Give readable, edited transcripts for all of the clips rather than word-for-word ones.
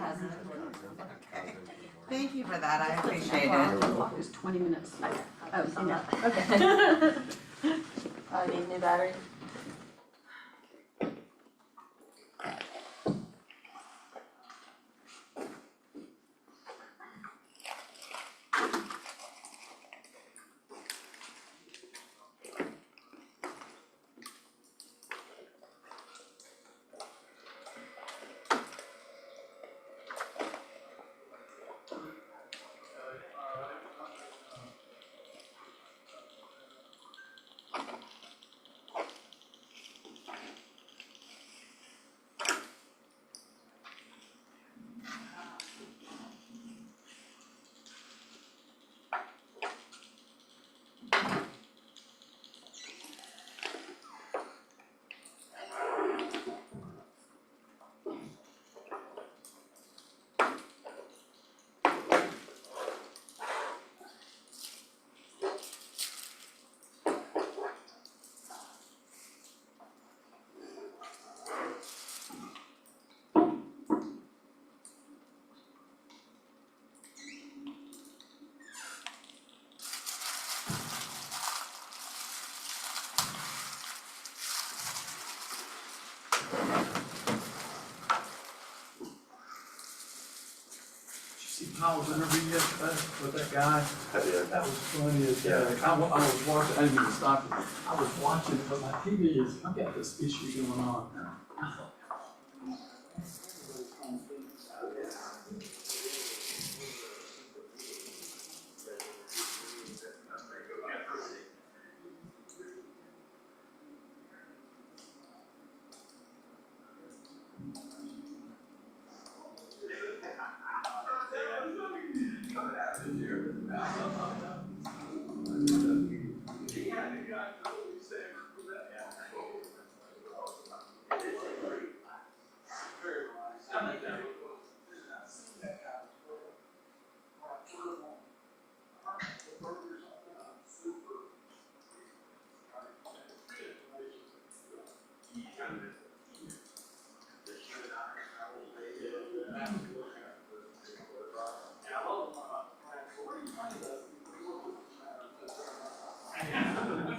hasn't. Okay. Thank you for that, I appreciate it. The clock is 20 minutes. Oh, no, okay. I need new battery. Paul's interview yesterday with that guy. I did. That was funny as heck. I was watching, I didn't mean to stop you. I was watching it, but my TV is, I've got this issue going on. I thought,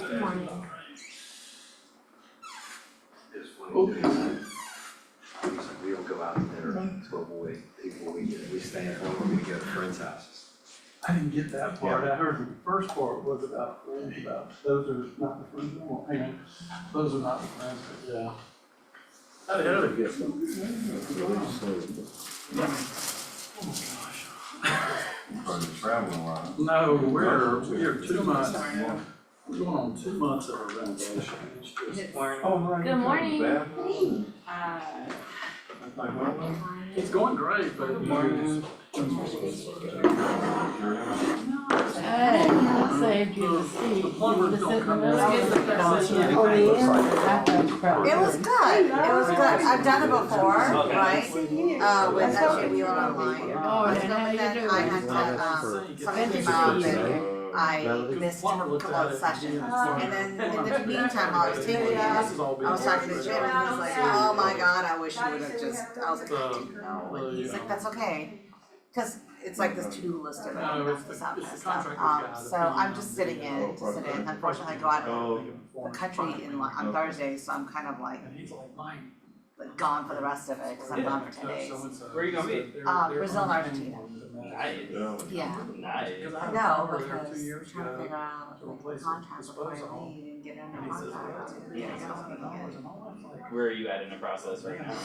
Good morning. We don't go out to dinner, but we stay at home or we go to friends' houses. I didn't get that part. I heard the first part was about friends, about those are not the friends I want. Hang on. Those are not the friends, but yeah. How did it get? Traveling a lot. No, we're 2 months. We're going on 2 months of a renovation. It's just. Oh, right. Good morning. It's going great, but. Hey, I saved you the seat. The plumbers don't come in. It was good, it was good, I've done it before, right? With actually Wheel Online. Oh, and how But you then doing? I had to, something came up and I missed a couple of sessions. And then in the meantime, while I was taking it, I was talking to Jim and he was like, oh my God, I wish you would have just, I was like, I didn't know. And he's like, that's okay. Cause it's like this to-do list of this stuff. So I'm just sitting in to sit in. Unfortunately, I go out the country on Thursday, so I'm kind of like And he's like, Mike. gone for the rest of it, cause I'm gone for 10 days. Where you gonna be? Brazil and Argentina. Nice. Yeah. Nice. No, because I'm trying to figure out like contract before I leave and get in a contract. Where are you at in the process right now?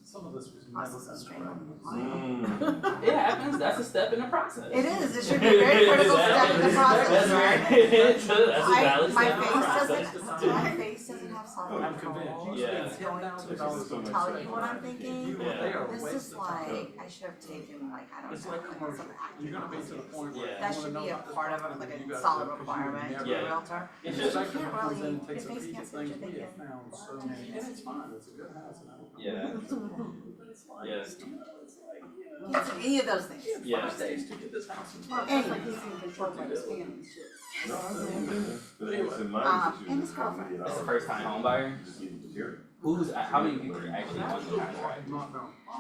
Some of this was never Process done is correctly. It happens, that's a step in the process. It is, it should be a very critical step in the process, right? That's a valid My step in the face process. doesn't have self I'm control. convinced. Yeah. It's going to just tell you what I'm thinking. Yeah. This is like, I should have taken like, I don't It's know, like like commercial. some You're acting gonna be to the classes. point where. Yeah. That should be a part of it, like a solid requirement to be Yeah. a realtor. It's The just, sector can't comes in really- and takes a your face peek can't at see what things you're we have thinking. found so many, and it's fine, it's a good house and I don't. Yeah. But it's like, Yeah. it's like, Any of those things. Yeah. Days to get this house. Anyway. But it's in my And his girlfriend. It's the first time home buyer. Just need the material. How many people are actually on the contract?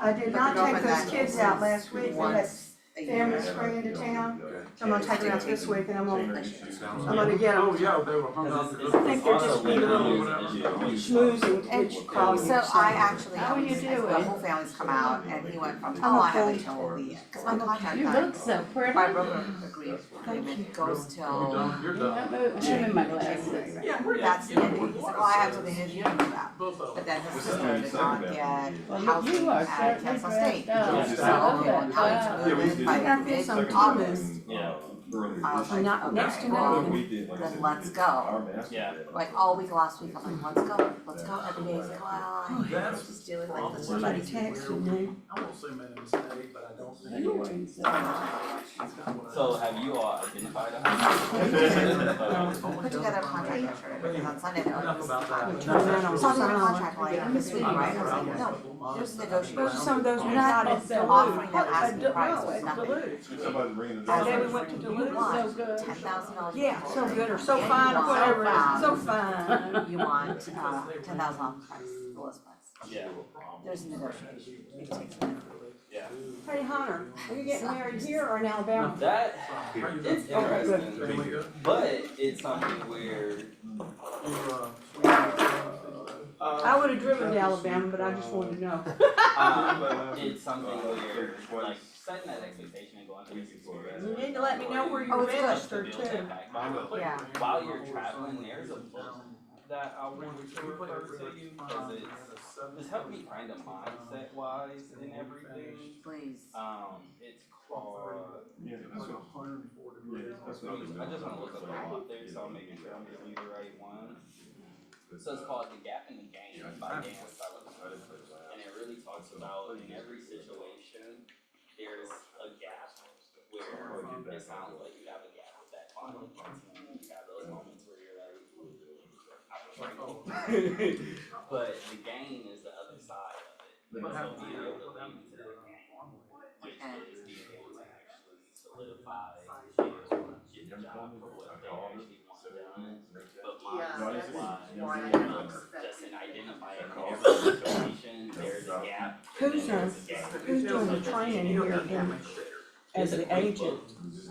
I did not take those kids out last week, they had Once a family year. spring into town, Okay. so I'm gonna take them out this week and I'm gonna get Oh, them yeah, they were hung up. Because I think they're just also being a little little schmoozing, And which call you. so I actually, How are you the doing? whole family's come out and he went from, I'm oh, I haven't okay. told the, cause my contract You time, look so pretty. my broker agreed, agreement goes You're till, done, you're done. I'm in my glasses. that's the ending. He's like, oh, I have till the end of the year to move out. Both of But them. then his sister did not get Well, housing you are at certainly Kansas State. dressed up. So, Yeah. okay, well, now Yeah, he's we moving did. by got mid this on August. Yeah. I was like, Not okay, next to well, nothing. We did, like I then said, let's we did go. our master Yeah. plan. Like all week last week, I'm like, let's go every day. He's like, well, I'm just dealing like this. Somebody texted me. I won't say made a mistake, but I don't think. You were insane. So have you all identified a home? Put together a contract yesterday, because on Sunday they were Enough about that. Which I'm not on So I did a sign. contract like this week, right? I was like, no, there's negotiation. Those are some of those we You're got not at Duluth. offering them At asking price, no, it's at nothing. Duluth. Somebody bringing it As up. Today we in, went to you Duluth. want So good. $10,000. Yeah, so good or so fine or whatever, so fine. You want, $10,000 off price, the list price. Yeah. There's a negotiation. It takes a minute. Yeah. Hey Hunter, are you getting married here or in Alabama? That, it's interesting, Really good. but it's something where, I would have driven to Alabama, but I just wanted to know. it's something where, like, setting that expectation and going through this experience. You need to let me know where Oh, you're it's good. registered too. Yeah. While you're traveling, there's a book that I wanted to refer to you, because it's helped me kind of mindset wise and everything. Please. It's called, Yeah, that's what, yeah, that's what I was I just wanna look up the author, so I'm making sure I'm giving you the right one. So it's called The Gap and the Game by Dan Sullivan. And it really talks about in every situation, there's a gap where it sounds like you have a gap with that client. And you have those moments where you're like, but the gain is the other side of it. So being able to lean into that gain, which is being able to actually solidify and get the job for what they actually want done. But mindset wise, just in identifying every situation, there's a gap. Who's, and there's a gap. Who's doing the training here in, as the agent?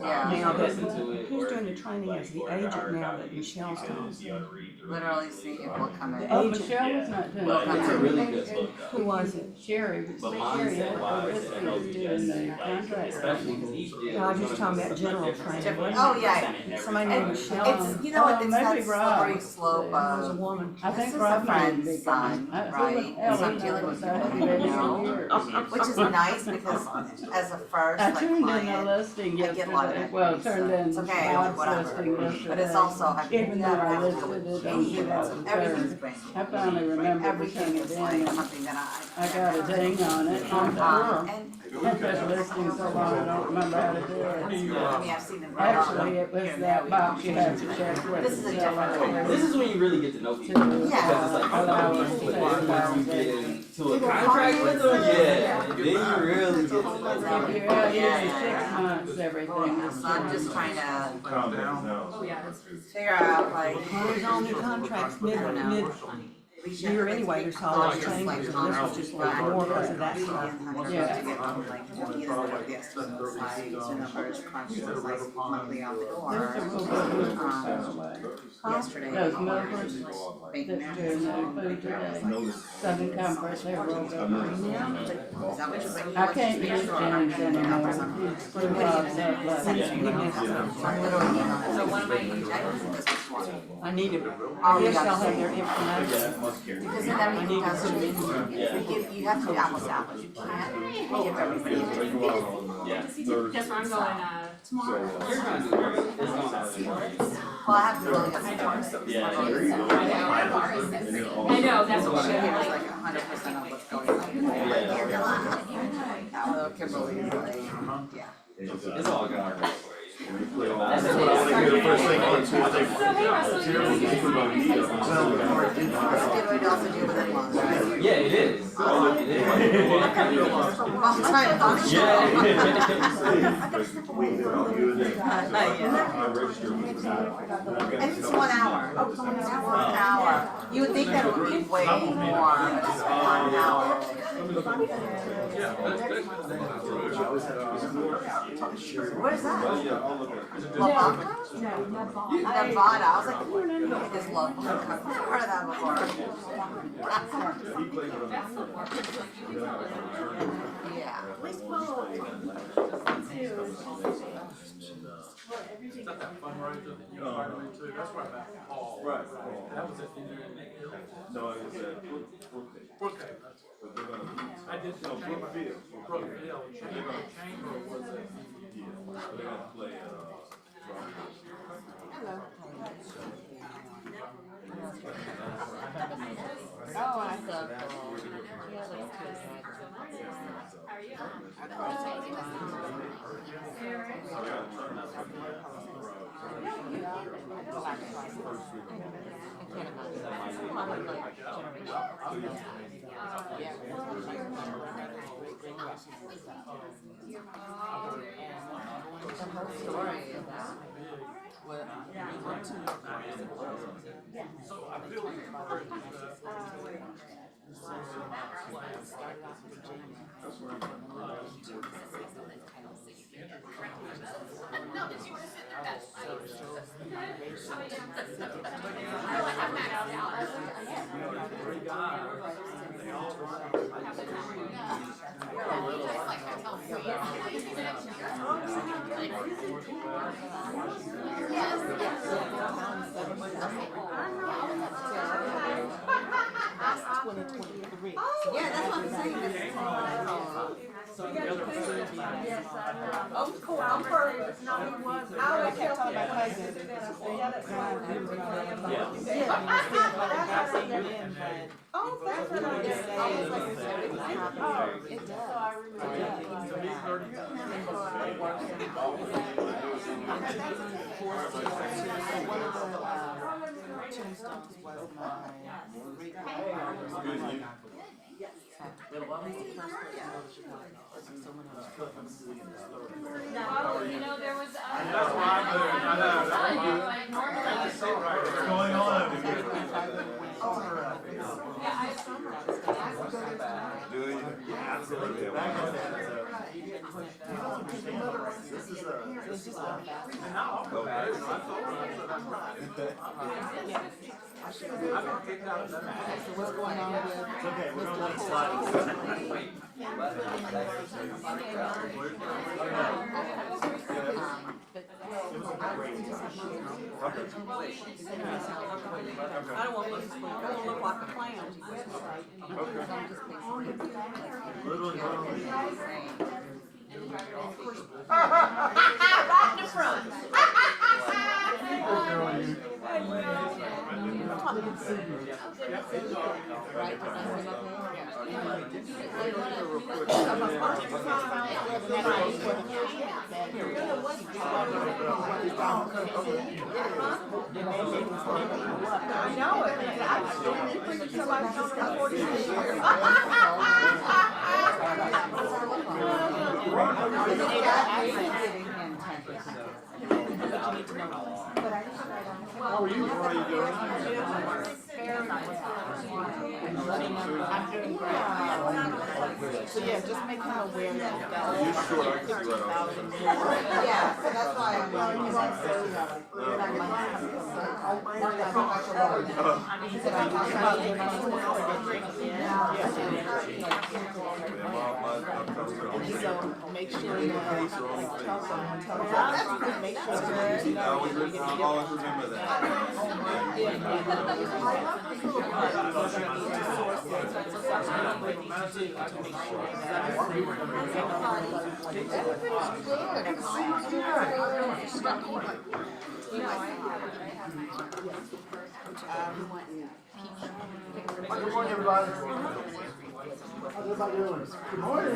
Yeah. Now that, Listen to it, who's or doing the if you, training like, as the order agent hard now copy, that Michelle's you done? can, you know, read through it Literally see if we'll come in. Oh, Yeah. Michelle was not doing But it's a that. really good book Who though. was it? Sherry, But Sherry had mindset wise, this it helps was you doing just, the like, contract. especially because each deal. No, I was is just gonna talking be about something general different. training. Oh, yeah. And Somebody every named time. Michelle. It's, you know what, it's maybe that Rob. slippery slope It was a of, woman. I this think is a Rob might friend's be son, coming. right? So I'm dealing with people who know, which is nice because as a first, I like, turned in a client, listing I get a lot of yesterday, well, turned in it's okay, Bob's whatever. listing yesterday. But it's also, I've Even though never I had to deal listed with it on any units, July everything's 3rd. brand I new. finally remembered to Everything turn it is in, like and something that I got a ding on it, and And, I've been listing so long, I don't remember how to do it. I mean, I've seen them. Actually, it was that box you have to check with. This is a different This is when you really get to know people. To, Because it's like, allow oh, us but to then once you take get into a contract with them, yeah, then you really get to know them. If you're out here in 6 months, everything is. So I'm just trying to calm down. Oh, yeah. figure out like. Who's on the contracts mid-year anyway, there's all these changes, and this was just like more because of that stuff. Yeah. Yesterday. Those milkers that's doing the food today, Southern Comfort, they're rolled up right now. I can't use Jennings anymore. Screw Bob's up last night. So one of my huge items in this was one. I need it. Oh, I you guess got I'll have to their information. because then everything does you have to do apples to apples. You can't give everything. Yeah. Guess where I'm going, tomorrow. You're gonna do great. It's gonna happen. Well, I have to really get some. Yeah. I know, that's So what she I'm gives like. like 100% of what's going on. Although Kimberly is like, yeah. It's all gonna work for you. That's what I wanna hear the first thing on Tuesday. So hey Russell, you're gonna It's a good way to also deal with in-laws, right? Yeah, it is. It is. I'm trying to function. And it's 1 hour. It's 1 hour. You would think that it would be way more, but it's 1 hour. Where's that? Lavaca? Nevada. I was like, what is Lavaca? I've never heard of that before. Yeah. Is that that fundraiser that you invited me to? That's right about Paul. Right. That was at Indian Hill. No, it was at Brookhaven. Brookhaven, that's But they're gonna, I did the no, chamber. Brookfield. Brookfield, chamber was at Indian Hill. They're gonna play, Hello. Oh, I thought. How are you? So I feel encouraged that No, did you want to sit there? That's three guys, they all Yeah, that's what I'm saying. Oh, cool, I'm for it. No, he wasn't. I always kept talking about cousins. Oh, that's what I did. I was like, it does. So I Well, you know, there was. That's why I'm doing it. I know. Like, normally. What's going on over here? Yeah, I. Do you? Yeah, absolutely. I'll go back. I got kicked out of that. What's going on with? It's okay, we're gonna let it slide. I don't want to look like a clown. Little Right in the front. I know it. I've been bringing somebody home for 46 years. How are you? How are you doing? So yeah, just make him aware that Are you sure I can see right off? Yeah, so that's why I'm going to So make sure that, make sure that. I always remember that. Good morning, everybody. How's everybody doing? Good morning.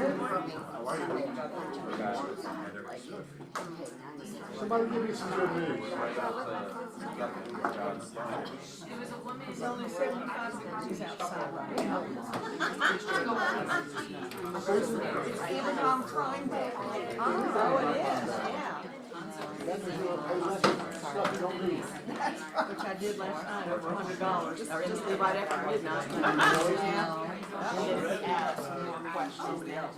Somebody give me some good news. It's only 75 degrees outside right now. Amazon Prime Day. Oh, it is, yeah. Which I did last night, over $100, or just leave right after midnight. Ask more questions. Yes,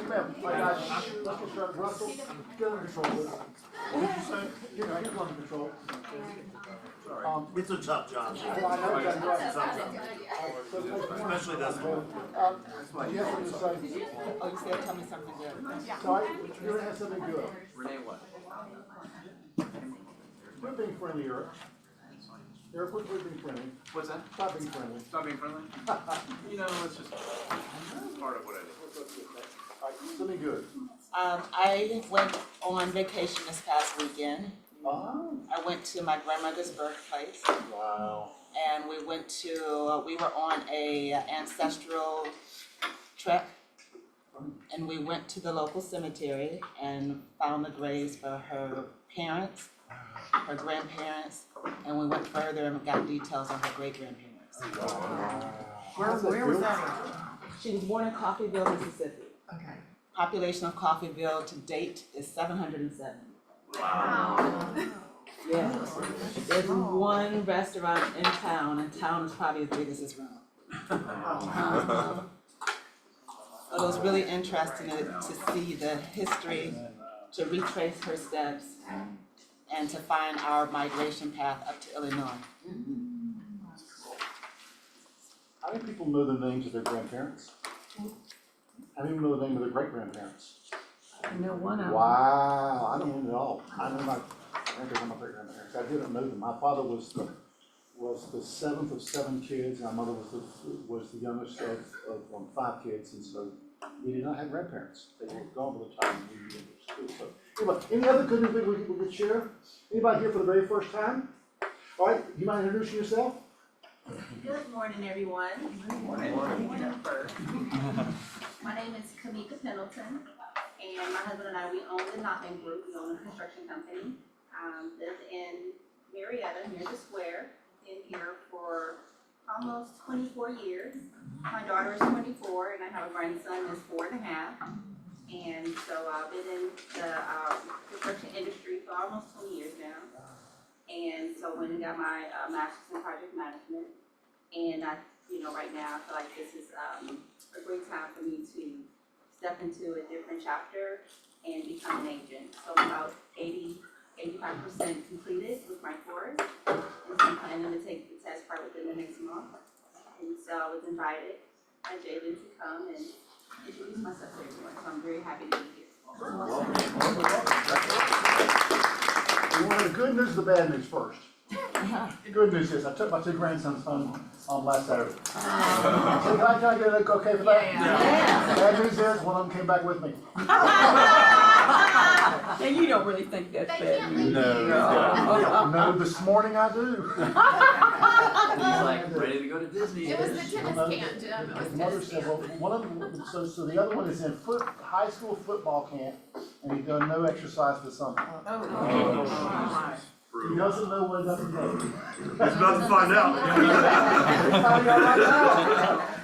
ma'am, I got Mr. Russell, get under control. What did you say? Get under control. Sorry. It's a tough job, Well, I know that, it's a tough job, especially this one. yes, what you say? Oh, you said, tell me something good. Sorry, you're gonna have something good. Renee, what? Quit being friendly, Eric. Eric, quit being friendly. What's that? Stop being friendly. Stop being friendly? You know, it's just part of what I do. All right, something good. I went on vacation this past weekend. Oh, I went to my grandmother's birthplace, wow. and we were on a ancestral trek. And we went to the local cemetery and found the graves for her parents, her grandparents, and we went further and got details on her great-grandparents. Where was that? She was born in Coffeyville, Mississippi. Okay. Population of Coffeyville to date is 707. Wow. Yeah. There's one restaurant in town, and town is probably as big as this room. So it was really interesting to see the history, to retrace her steps, and to find our migration path up to Illinois. How many people know the names of their grandparents? How many know the name of their great-grandparents? I know one of them. Wow, I don't know it all. I know my grandparents and my great-grandparents. I didn't know them. My father was the seventh of 7 kids, and my mother was the youngest of 5 kids, and so we did not have grandparents. They were gone by the time we went to school. So, anyway, any other good news we could share? Anybody here for the very first time? All right, you mind introducing yourself? Good morning, everyone. Morning. First. My name is Kamika Pendleton, and my husband and I, we own the Notman Group. We own a construction company. Live in Marietta, near the square. Been here for almost 24 years. My daughter is 24, and I have a grandson that's 4 and a half. And so I've been in the construction industry for almost 20 years now. And so when I got my master's in project management, and right now I feel like this is a great time for me to step into a different chapter and become an agent. So I'm about 85% completed with my course, and so I'm planning to take the test part within the next month. And so I was invited by Jalen to come and introduce myself to everyone, so I'm very happy to be here. You want the good news or the bad news first? The good news is I took my 2 grandsons home on last Saturday. So can I get it okay for that? Yeah. Bad news is one of them came back with me. And you don't really think that's They bad can't news. leave No, this morning I do. He's like ready to go to Disney. It was the tennis camp, Jim. It was His mother tennis said, camp. well, one of them, so the other one is in high school football camp, and he's done no exercise for summer. He doesn't know what he doesn't know. There's nothing to find out.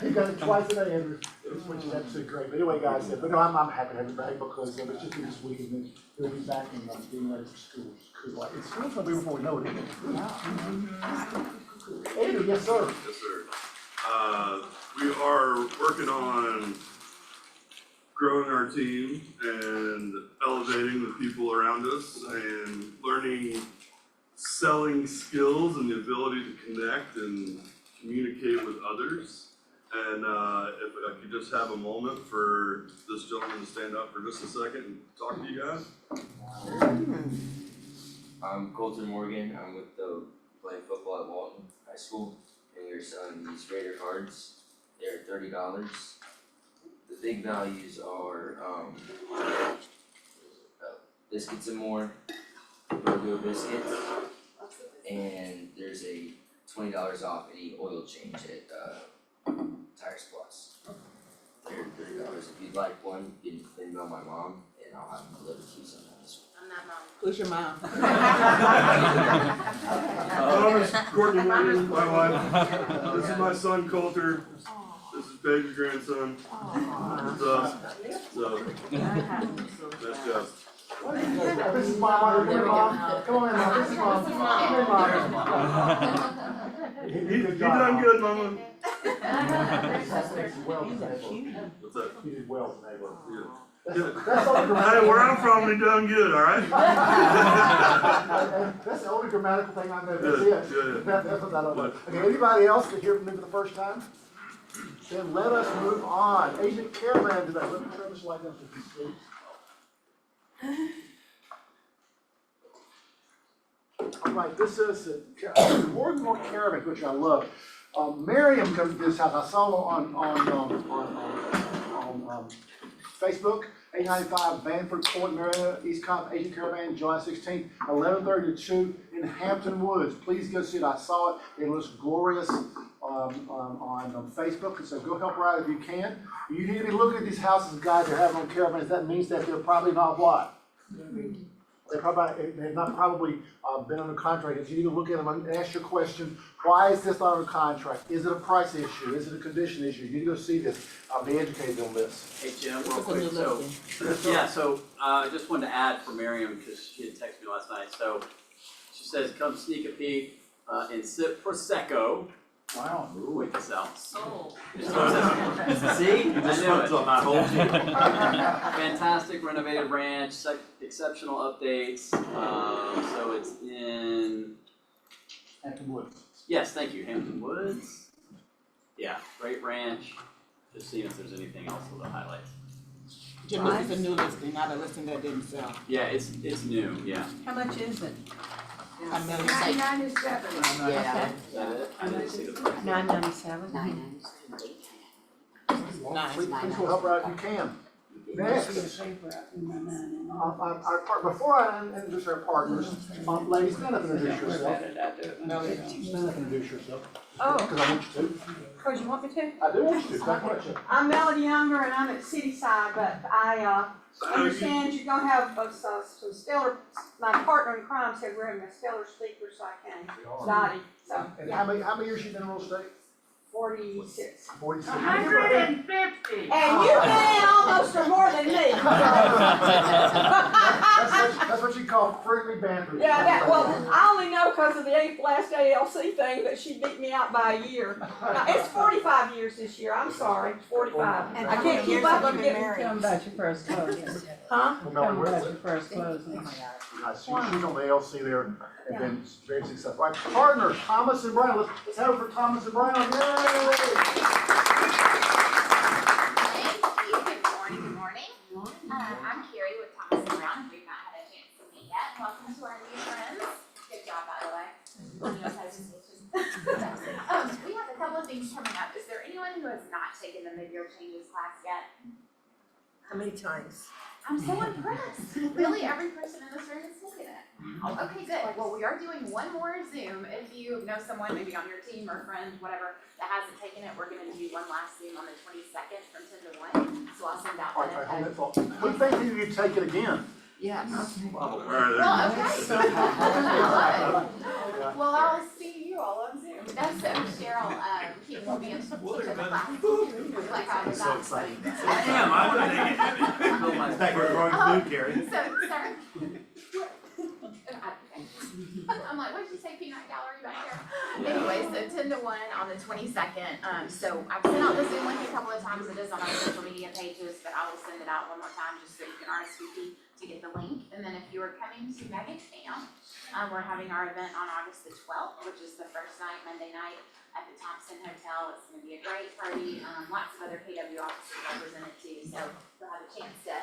He does it twice a day, Andrew, which is absolutely great. But anyway, guys, but no, I'm happy to have him back because it's just been this week, and then he'll be back and being ready for school. Because like, school's gonna be before we know it, isn't it? Andrew, yes, sir. Yes, sir. We are working on growing our team and elevating the people around us and learning selling skills and the ability to connect and communicate with others. And if I could just have a moment for this gentleman to stand up for just a second and talk to you guys. I'm Colton Morgan. I'm with the playing football at Walton High School, and we're selling these Raider cards. They're $30. The big values are biscuits and more, burger biscuits, and there's a $20 off any oil change at Tires Plus. They're $30. If you'd like one, you can email my mom, and I'll have them delivered to you sometime this week. I'm not mom. Who's your mom? Courtney Williams, my wife. This is my son Coulter. This is Paige's grandson. It's us. So, that's Jeff. This is Mom. Come on in, Mom. This is Mom. You done good, Mama. What's that? You did well, neighbor. Yeah. That's only Hey, grammatical. where I'm from, we done good, all right? That's the only grammatical thing I know. That's Good, it. good. That's what I don't know. Okay, anybody else that hear from me for the first time? Then let us move on. Agent Caravan today. Let me turn this light up to you, please. All right, this is more and more Caravan, which I love. Miriam comes to this house. I saw her on Facebook, 895 Banford Court, Marietta, East Cobb, Agent Caravan, July 16th, 11:30 to 2 in Hampton Woods. Please go see it. I saw it. It looks glorious on Facebook, and so go help her out if you can. You need to be looking at these houses, guys, they're having on caravans. That means that they're probably not what? They've not probably been under contract. You need to look at them and ask your question, why is this not under contract? Is it a price issue? Is it a condition issue? You need to go see this. Be educated on this. Hey Jim, real quick, so I just wanted to add for Miriam, because she had texted me last night, so she says, come sneak a peek and sip Prosecco. Wow. Wait this out. Sold. See? I knew it. Fantastic renovated ranch, exceptional updates, so it's in. Hampton Woods. Yes, thank you, Hampton Woods. Yeah, great ranch, just seeing if there's anything else with the highlights. Jim, this is a new listing, not a listing that didn't sell. Yeah, it's new, yeah. How much is it? I mean, it's like, 997. Yeah. Is that it? I didn't see the price. $9.97. Please go help her out if you can. Next. Our part, before I introduce our partners, ladies, stand up and introduce yourself. Stand up and introduce yourself. Oh, Because I want you to. cause you want me to? I do want you to, I want you. I'm Melody Younger and I'm at Cityside, but I understand you're gonna have some stellar, my partner in crime said we're having a stellar speaker, so I came. Dottie, so, And yeah, how many years you been in real estate? 46. 46. 150. And you've been in almost or more than me. That's what you call friendly banter. Yeah, well, I only know because of the last ALC thing that she beat me out by a year. It's 45 years this year, I'm sorry, 45. And I how can't many keep years up have with you been getting. married? Tell them about your first closing. Huh? Well, Tell them Melody, about your first closing. she's on the ALC there and been very successful. Right, partners, Thomas and Brown. Let's have it for Thomas and Brown. Yay! Thank you. Good morning. I'm Carrie with Thomas and Brown, if we've not had a chance to meet yet. Welcome to our new friends. Good job, by the way. We have a couple of things coming up. Is there anyone who has not taken the mid-year changes class yet? How many times? I'm so impressed. Really, every person in this room has taken it. Okay, good. Well, we are doing one more Zoom. If you know someone, maybe on your team or friend, whatever, that hasn't taken it, we're gonna do one last Zoom on the 22nd from 10 to 1. So I'll send out All right, hold that thought. What do you think you take it again? Yes. All right, Well, there okay. you go. Well, I'll see you all on Zoom. That's so Cheryl, Keaton will be in teaching the class. Like I was so excited. Damn, I would have taken it. Thank you for growing food, Carrie. So, sorry. I'm like, what did you say, peanut gallery back here? Anyway, so 10 to 1 on the 22nd. So I've sent out the Zoom link a couple of times. It is on our social media pages, but I will send it out one more time just so you can RSVP to get the link. And then if you are coming to Megan Camp, we're having our event on August the 12th, which is the first night, Monday night, at the Thompson Hotel. It's gonna be a great party. Lots of other KW officers represented too, so you'll have a chance to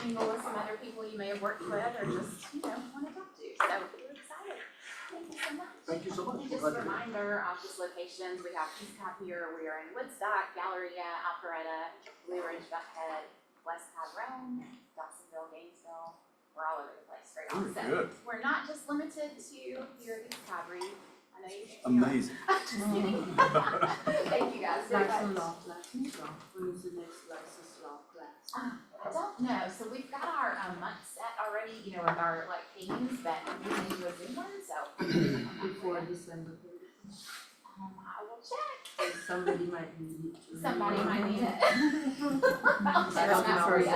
mingle with some other people you may have worked with or just, want to talk to. So we're excited. Thank you so much. Thank you so much. And just a reminder, office locations, we have East Copier, we are in Woodstock, Galleria, Alpharetta, Blue Ridge, Buckhead, West Tyrone, Dawsonville, Gainesville. We're all over the place right now. So we're not just limited to here at East Cabri. I know you think we are. Amazing. Just kidding. Thank you guys very much. When is the next license law class? I don't know, so we've got our month set already, with our themes, but we need to do a Zoom one, so. Before December 31st. I will check. Somebody might need it. Somebody might need it. I'll check on that for you.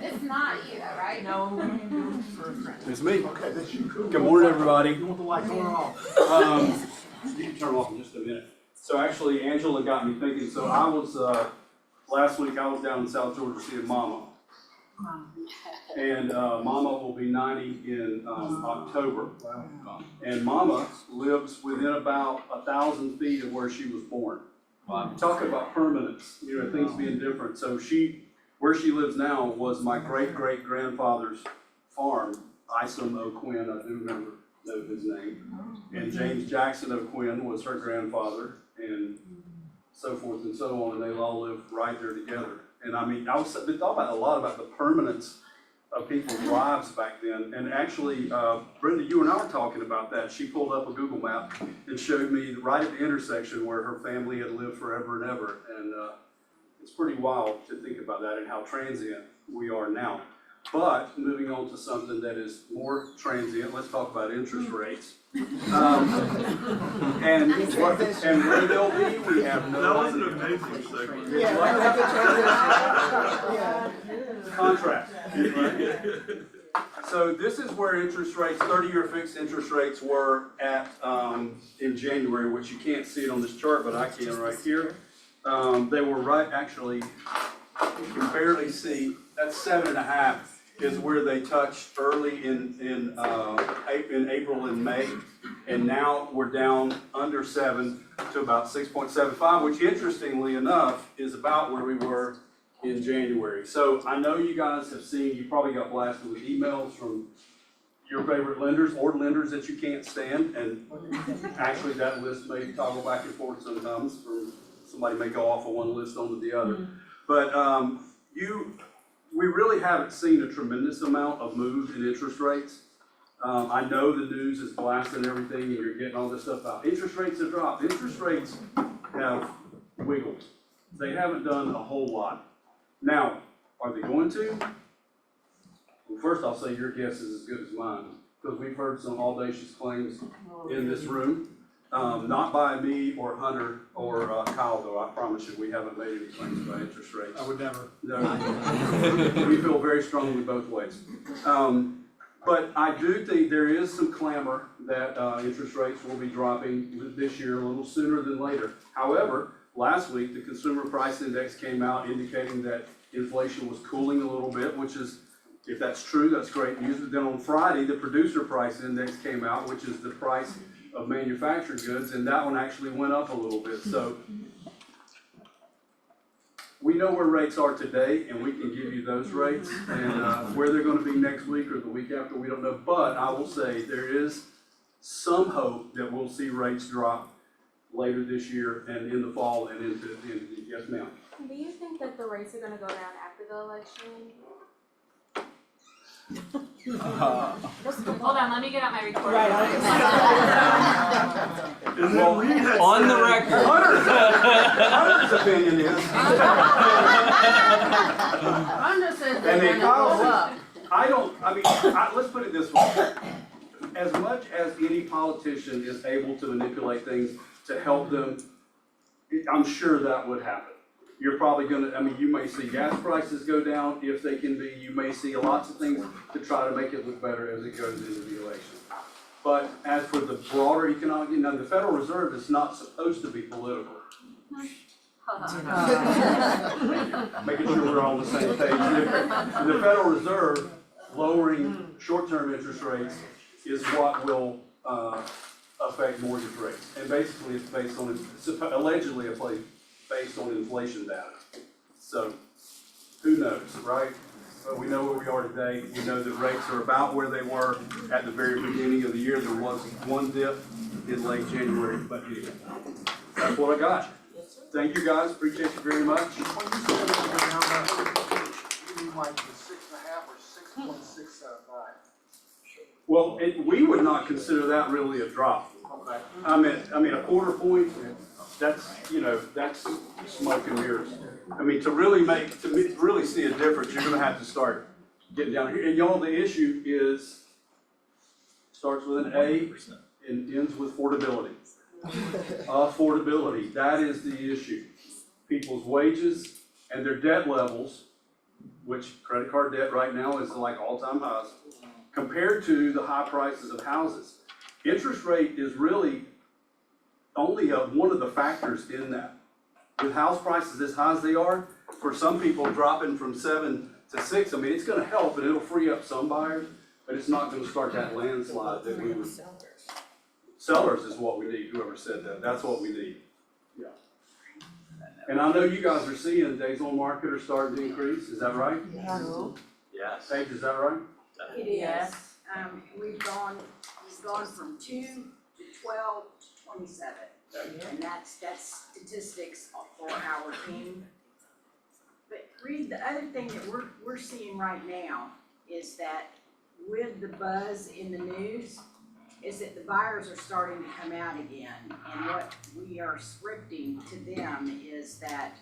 It's not you though, right? No, for a friend. It's me. Okay, that's you. Good morning, everybody. You want the lights on or off? You can turn it off in just a minute. So actually, Angela got me thinking, so I was, last week I was down in South Georgia seeing Mama. And, Mama will be 90 in, October. And Mama lives within about 1,000 feet of where she was born. Talk about permanence, things being different. So where she lives now was my great-great-grandfather's farm, Isom O'Quinn, I do know his name. And James Jackson O'Quinn was her grandfather, and so forth and so on, and they all lived right there together. And I mean, I've been thought about a lot about the permanence of people's lives back then. And actually, Brenda, you and I were talking about that. She pulled up a Google map and showed me right at the intersection where her family had lived forever and ever. And it's pretty wild to think about that and how transient we are now. But moving on to something that is more transient, let's talk about interest rates. And where they'll be, we have no That was an idea. amazing segment. Contract. So this is where interest rates, 30-year fixed interest rates were at in January, which you can't see it on this chart, but I can right here. They were right, actually, you can barely see, that's 7.5 is where they touched early in April and May. And now we're down under 7 to about 6.75, which interestingly enough is about where we were in January. So I know you guys have seen, you probably got blasted with emails from your favorite lenders or lenders that you can't stand. And actually that list may toggle back and forth sometimes, or somebody may go off of one list onto the other. But we really haven't seen a tremendous amount of move in interest rates. I know the news is blasting everything and you're getting all this stuff out. Interest rates have dropped. Interest rates have wiggled. They haven't done a whole lot. Now, are they going to? Well, first I'll say your guess is as good as mine, because we've heard some audacious claims in this room. Not by me or Hunter or Kyle, though. I promise you, we haven't made any claims about interest rates. I would never. No. We feel very strongly both ways. But I do think there is some clamor that interest rates will be dropping this year a little sooner than later. However, last week, the Consumer Price Index came out indicating that inflation was cooling a little bit, which is, if that's true, that's great news. But then on Friday, the Producer Price Index came out, which is the price of manufactured goods, and that one actually went up a little bit. So we know where rates are today, and we can give you those rates. And where they're going to be next week or the week after, we don't know. But I will say there is some hope that we'll see rates drop later this year and in the fall and into the end of the year. Yes, ma'am. Do you think that the rates are gonna go down after the election? Hold on, let me get out my recorder. Well, On the record. Hunter's opinion is. Hunter says And they're then gonna Kyle go up. says, let's put it this way. As much as any politician is able to manipulate things to help them, I'm sure that would happen. You're probably you may see gas prices go down if they can be. You may see lots of things to try to make it look better as it goes into the election. But as for the broader economic, the Federal Reserve is not supposed to be political. Making sure we're all on the same page. The Federal Reserve lowering short-term interest rates is what will affect mortgage rates. And basically it's based on, allegedly based on inflation data. So who knows, right? But we know where we are today. We know that rates are about where they were at the very beginning of the year. There was one dip in late January, but anyway, that's what I got. Thank you guys, appreciate you very much. When you say that, you mean like the 6.5 or 6.675? Well, we would not consider that really a drop. Okay. I mean, a quarter point, that's smoke and mirrors. I mean, to really see a difference, you're gonna have to start getting down here. And y'all, the issue starts with an A and ends with affordability. Affordability, that is the issue. People's wages and their debt levels, which credit card debt right now is like all-time highs, compared to the high prices of houses. Interest rate is really only one of the factors in that. With house prices as high as they are, for some people dropping from 7 to 6, I mean, it's gonna help and it'll free up some buyers, but it's not gonna start that landslide that we were. Sellers is what we need, whoever said that, that's what we need. Yeah. And I know you guys are seeing days on market are starting to increase, is that right? Yes. Paige, is that right? It is. We've gone from 2 to 12 to 27. And that's statistics for our team. But Reed, the other thing that we're seeing right now is that with the buzz in the news, is that the buyers are starting to come out again. And what we are scripting to them is that,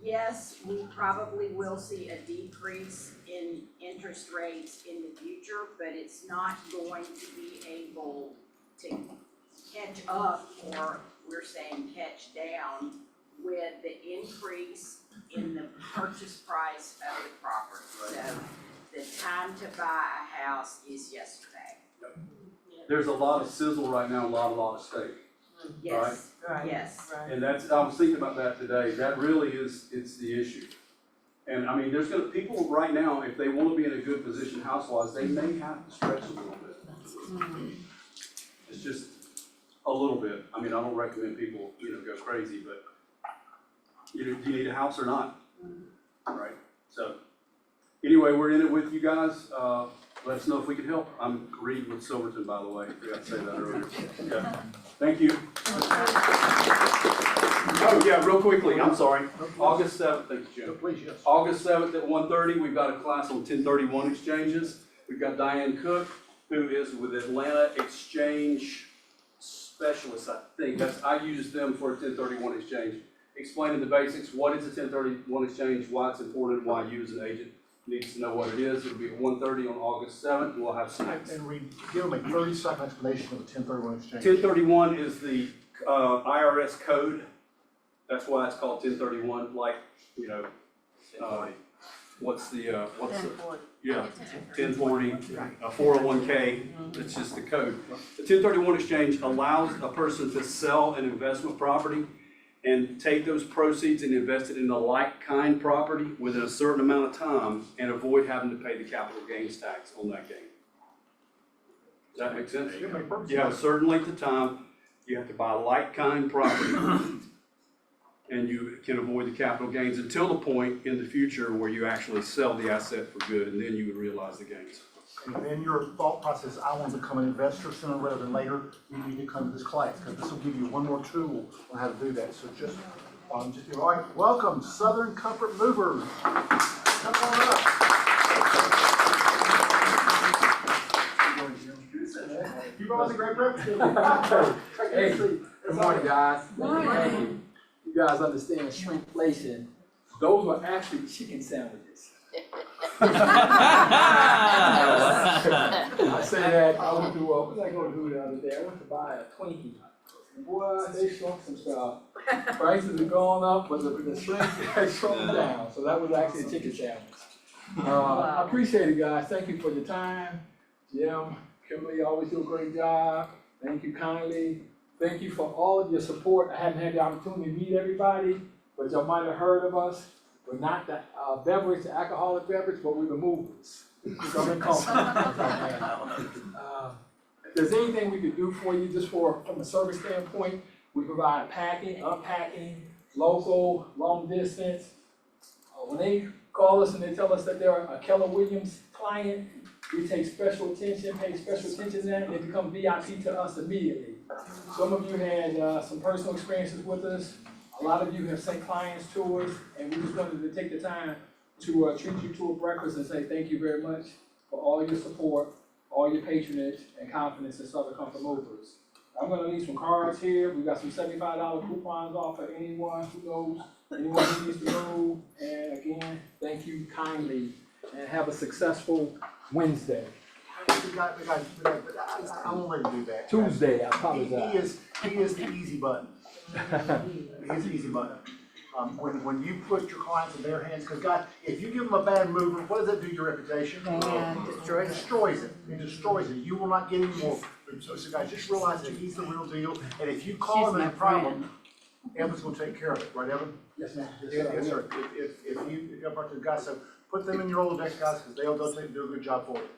yes, we probably will see a decrease in interest rates in the future, but it's not going to be able to catch up, or we're saying catch down, with the increase in the purchase price of the property. So the time to buy a house is yesterday. There's a lot of sizzle right now, a lot of stake. Yes, yes. And that's, I was thinking about that today, that really is, it's the issue. And I mean, there's gonna, people right now, if they wanna be in a good position house-wise, they may have to stretch a little bit. It's just a little bit. I mean, I don't recommend people, go crazy, but do you need a house or not? Right? So, anyway, we're in it with you guys. Let us know if we can help. I'm Reed with Silverton, by the way. I forgot to say that earlier. Okay. Thank you. Oh, yeah, real quickly, I'm sorry. August 7th, thank you, Jim. Please, yes. August 7th at 1:30, we've got a class on 1031 exchanges. We've got Diane Cook, who is with Atlanta Exchange Specialists, I think. I use them for a 1031 exchange. Explaining the basics, what is a 1031 exchange, why it's important, why you as an agent needs to know what it is. It'll be at 1:30 on August 7th, and we'll have snacks. And we give them a 30-second explanation of the 1031 exchange. 1031 is the IRS code. That's why it's called 1031, like, what's the, yeah, 1040, 401k, it's just the code. The 1031 exchange allows a person to sell an investment property and take those proceeds and invest it in a like-kind property within a certain amount of time and avoid having to pay the capital gains tax on that gain. Does that make sense? You have a certain length of time, you have to buy a like-kind property, and you can avoid the capital gains until the point in the future where you actually sell the asset for good, and then you would realize the gains. And in your thought process, I want to become an investor sooner rather than later, you need to come to this class, because this will give you one more tool on how to do that. So just all right, welcome, Southern Comfort Movers. Come on up. You brought us a great breakfast. Hey, good morning, guys. Morning. You guys understand shrinkflation. Those were actually chicken sandwiches. I say that, I went to, what was I going to do the other day? I went to buy a Twinkie. Boy, they shrunk some stuff. Prices have gone up, but the shrink has shrunk down. So that was actually a chicken sandwich. I appreciate it, guys. Thank you for your time. Jim, Kimberly, always do a great job. Thank you kindly. Thank you for all of your support. I haven't had the opportunity to meet everybody, but y'all might have heard of us. We're not the beverage, the alcoholic beverage, but we're the movers. Southern Comfort. If there's anything we could do for you, just from a service standpoint, we provide packing, unpacking, local, long distance. When they call us and they tell us that they're a Keller Williams client, we take special attention, pay special attention to that, and they become VIP to us immediately. Some of you had some personal experiences with us. A lot of you have sent clients to us, and we just wanted to take the time to treat you to a breakfast and say thank you very much for all your support, all your patronage, and confidence in Southern Comfort Movers. I'm gonna leave some cards here. We've got some $75 coupons off for anyone who knows, anyone who needs to move. And again, thank you kindly, and have a successful Wednesday. I won't let him do that. Tuesday, I He apologize. is the easy button. He is the easy button. When you put your clients in their hands, because God, if you give them a bad movement, what does that do to your reputation? And It destroys it. It destroys it. You will not get any more. So guys, just realize that he's the real deal. And if you call him in a problem, Evan's gonna take care of it, right, Evan? Yes, ma'am. Yes, sir. If you have to the guys, so put them in your Rolodex, guys, because they'll do a good job for you.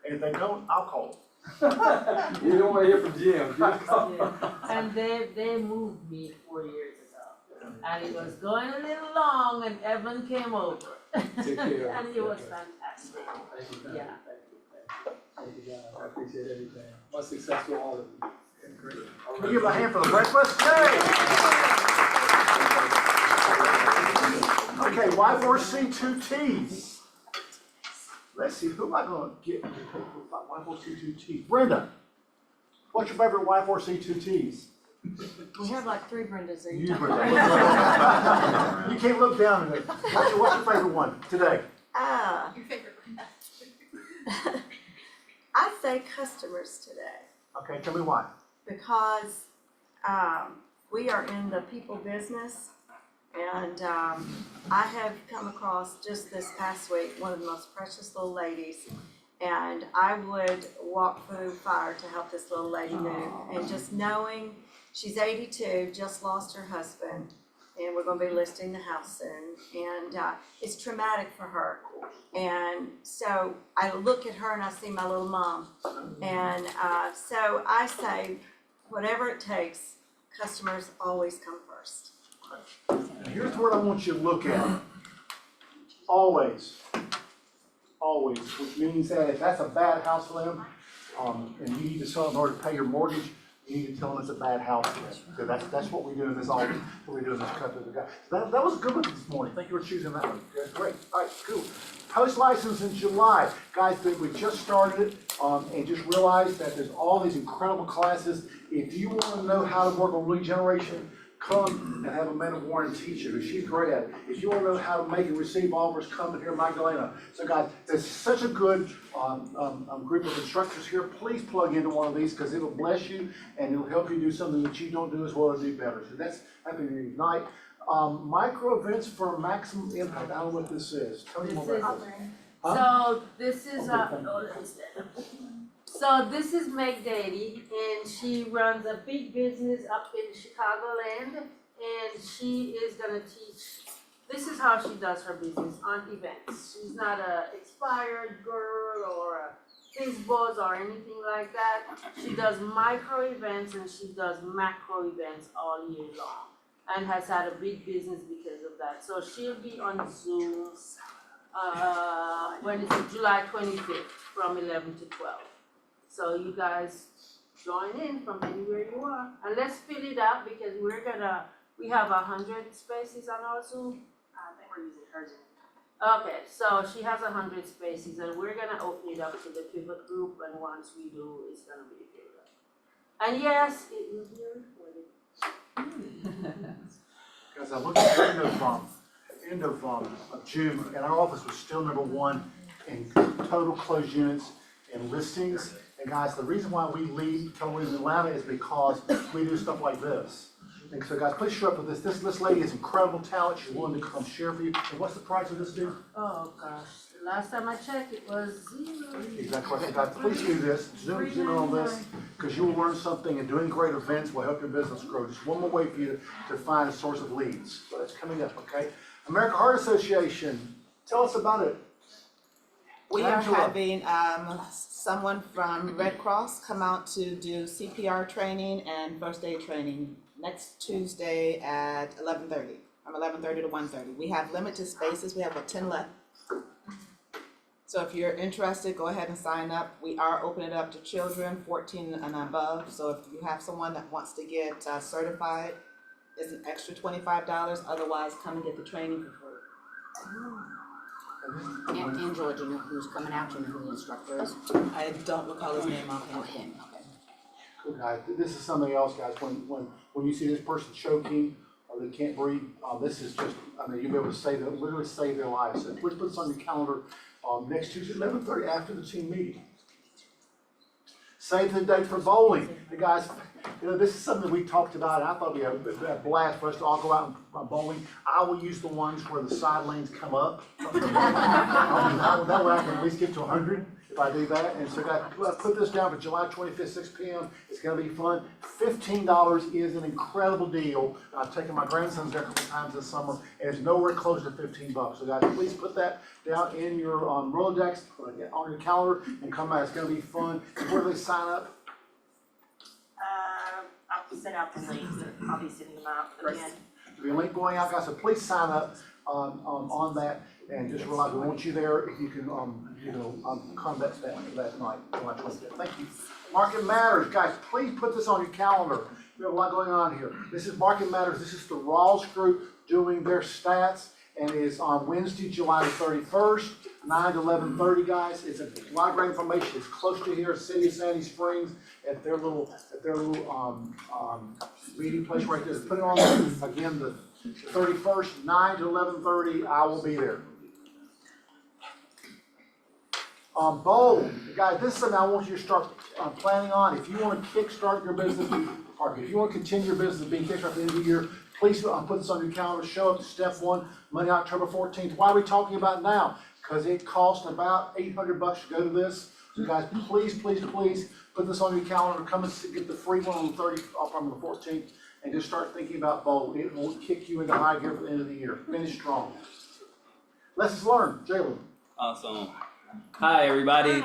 And if they don't, I'll call them. You don't wanna hear from Jim. And they moved me 4 years ago. And it was going a little long and Evan came over. Take care. And it was fantastic. Thank you, Yeah. Thank you, John. I appreciate everything. Much success to all of you. Can we give a hand for the breakfast? Yay! Okay, Y4C2Ts. Let's see, who am I gonna get? Y4C2Ts. Brenda, what's your favorite Y4C2Ts? We have like 3 Brendas there. You, Brenda. You can't look down at it. What's your favorite one today? Your favorite one. I'd say customers today, Okay, tell me why. because we are in the people business, and I have come across just this past week one of the most precious little ladies, and I would walk through fire to help this little lady move, and just knowing she's 82, just lost her husband, and we're gonna be listing the house soon, and it's traumatic for her. And so I look at her and I see my little mom, and so I say, whatever it takes, customers always come first. And here's what I want you to look at. Always. Always, which means that if that's a bad house for them, and you need to sell it in order to pay your mortgage, you need to tell them it's a bad house for them. So that's what we do in this office, what we do in this country. That was a good one this morning. Thank you for choosing that one. That's great. All right, cool. Post license in July. Guys, we just started it, and just realized that there's all these incredible classes. If you want to know how to work on lead generation, come and have Amanda Warren teach you. She's great at it. If you want to know how to make and receive offers, come and hear Magdalena. So guys, there's such a good group of instructors here. Please plug into one of these because it'll bless you and it'll help you do something that you don't do as well or do better. So that's Happy New Night. Micro events for maximum impact. I don't know what this is. Tell me more about this. So this is so this is Meg Dady, and she runs a big business up in Chicagoland, and she is gonna teach. This is how she does her business on events. She's not a expired girl or a FizzBuzz or anything like that. She does micro events and she does macro events all year long, and has had a big business because of that. So she'll be on Zoom. When is it? July 25th from 11 to 12. So you guys join in from anywhere you are, and let's fill it up because we have 100 spaces on our Zoom. I think we're using hers. Okay, so she has 100 spaces, and we're gonna open it up to the pivot group, and once we do, it's gonna be filled up. And yes, it will be recorded. Guys, I looked at the end of June, and our office was still #1 in total closed units and listings. And guys, the reason why we lead totally in Atlanta is because we do stuff like this. And so guys, please show up with this. This lady is incredible talent. She's willing to come share for you. And what's the price of this dude? Oh gosh, the last time I checked, it was $0. Exactly. So guys, please do this. Zoom in on this because you will learn something, and doing great events will help your business grow. Just one more way for you to find a source of leads. So that's coming up, okay? American Heart Association, tell us about it. We are having someone from Red Cross come out to do CPR training and first aid training next Tuesday at 11:30, from 11:30 to 1:30. We have limited spaces, we have about 10 left. So if you're interested, go ahead and sign up. We are opening it up to children 14 and above, so if you have someone that wants to get certified, it's an extra $25, otherwise come and get the training for free. And George, you know who's coming out, you know who the instructor is? I don't recall his name offhand. Him, okay. Cool, guys. This is something else, guys. When you see this person choking or they can't breathe, this is just, I mean, you'll be able to literally save their lives. So please put this on your calendar next Tuesday, 11:30 after the team meeting. Save the date for bowling. The guys, this is something we talked about, and I thought it'd be a blast for us to all go out and bowling. I will use the ones where the side lanes come up. That way I can at least get to 100 if I do that. And so guys, put this down for July 25th, 6 p.m. It's gonna be fun. $15 is an incredible deal. I've taken my grandsons there a couple times this summer, and it's nowhere close to $15. So guys, please put that down in your Rolodex, on your calendar, and come out. It's gonna be fun. Where do they sign up? I'll send out the links, and I'll be sending them out again. There'll be a link going out, guys, so please sign up on that, and just realize we want you there if you can, come that night, July 25th. Thank you. Market Matters, guys, please put this on your calendar. We have a lot going on here. This is Market Matters. This is the Rawls Group doing their stats, and it's on Wednesday, July the 31st, 9 to 11:30, guys. It's a lot of great information. It's close to here, City of Sandy Springs, at their little meeting place right there. Put it on there. Again, the 31st, 9 to 11:30, I will be there. Bowl, guys, this is something I want you to start planning on. If you want to kickstart your business, or if you want to continue your business being kickstarted at the end of the year, please put this on your calendar. Show up to step 1, Monday, October 14th. Why are we talking about it now? Because it costs about $800 to go to this. So guys, please put this on your calendar. Come and get the free one on the 14th, and just start thinking about bowl. It will kick you into high gear for the end of the year. Finish strong. Lessons learned, Jalen. Awesome. Hi, everybody.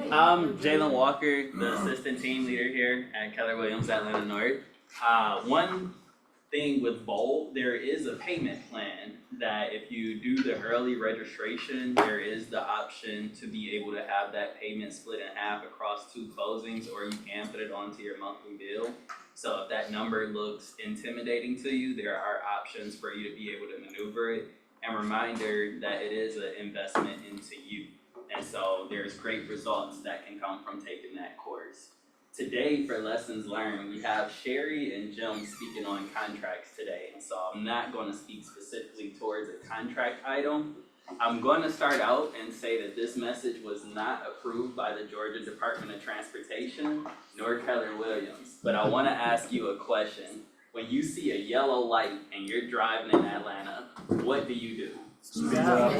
I'm Jalen Walker, the assistant team leader here at Keller Williams Atlanta North. One thing with Bowl, there is a payment plan that if you do the early registration, there is the option to be able to have that payment split in half across 2 closings, or you can put it onto your monthly bill. So if that number looks intimidating to you, there are options for you to be able to maneuver it. And reminder that it is an investment into you. And so there's great results that can come from taking that course. Today for Lessons Learned, we have Sherry and Jim speaking on contracts today. And so I'm not going to speak specifically towards a contract item. I'm going to start out and say that this message was not approved by the Georgia Department of Transportation nor Keller Williams. But I want to ask you a question. When you see a yellow light and you're driving in Atlanta, what do you do? Depends on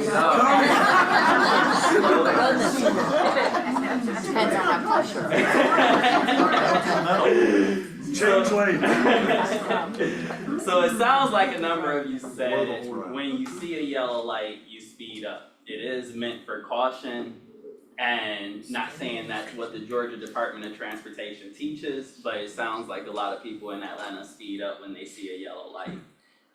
how close you are. So it sounds like a number of you said, when you see a yellow light, you speed up. It is meant for caution, and not saying that's what the Georgia Department of Transportation teaches, but it sounds like a lot of people in Atlanta speed up when they see a yellow light.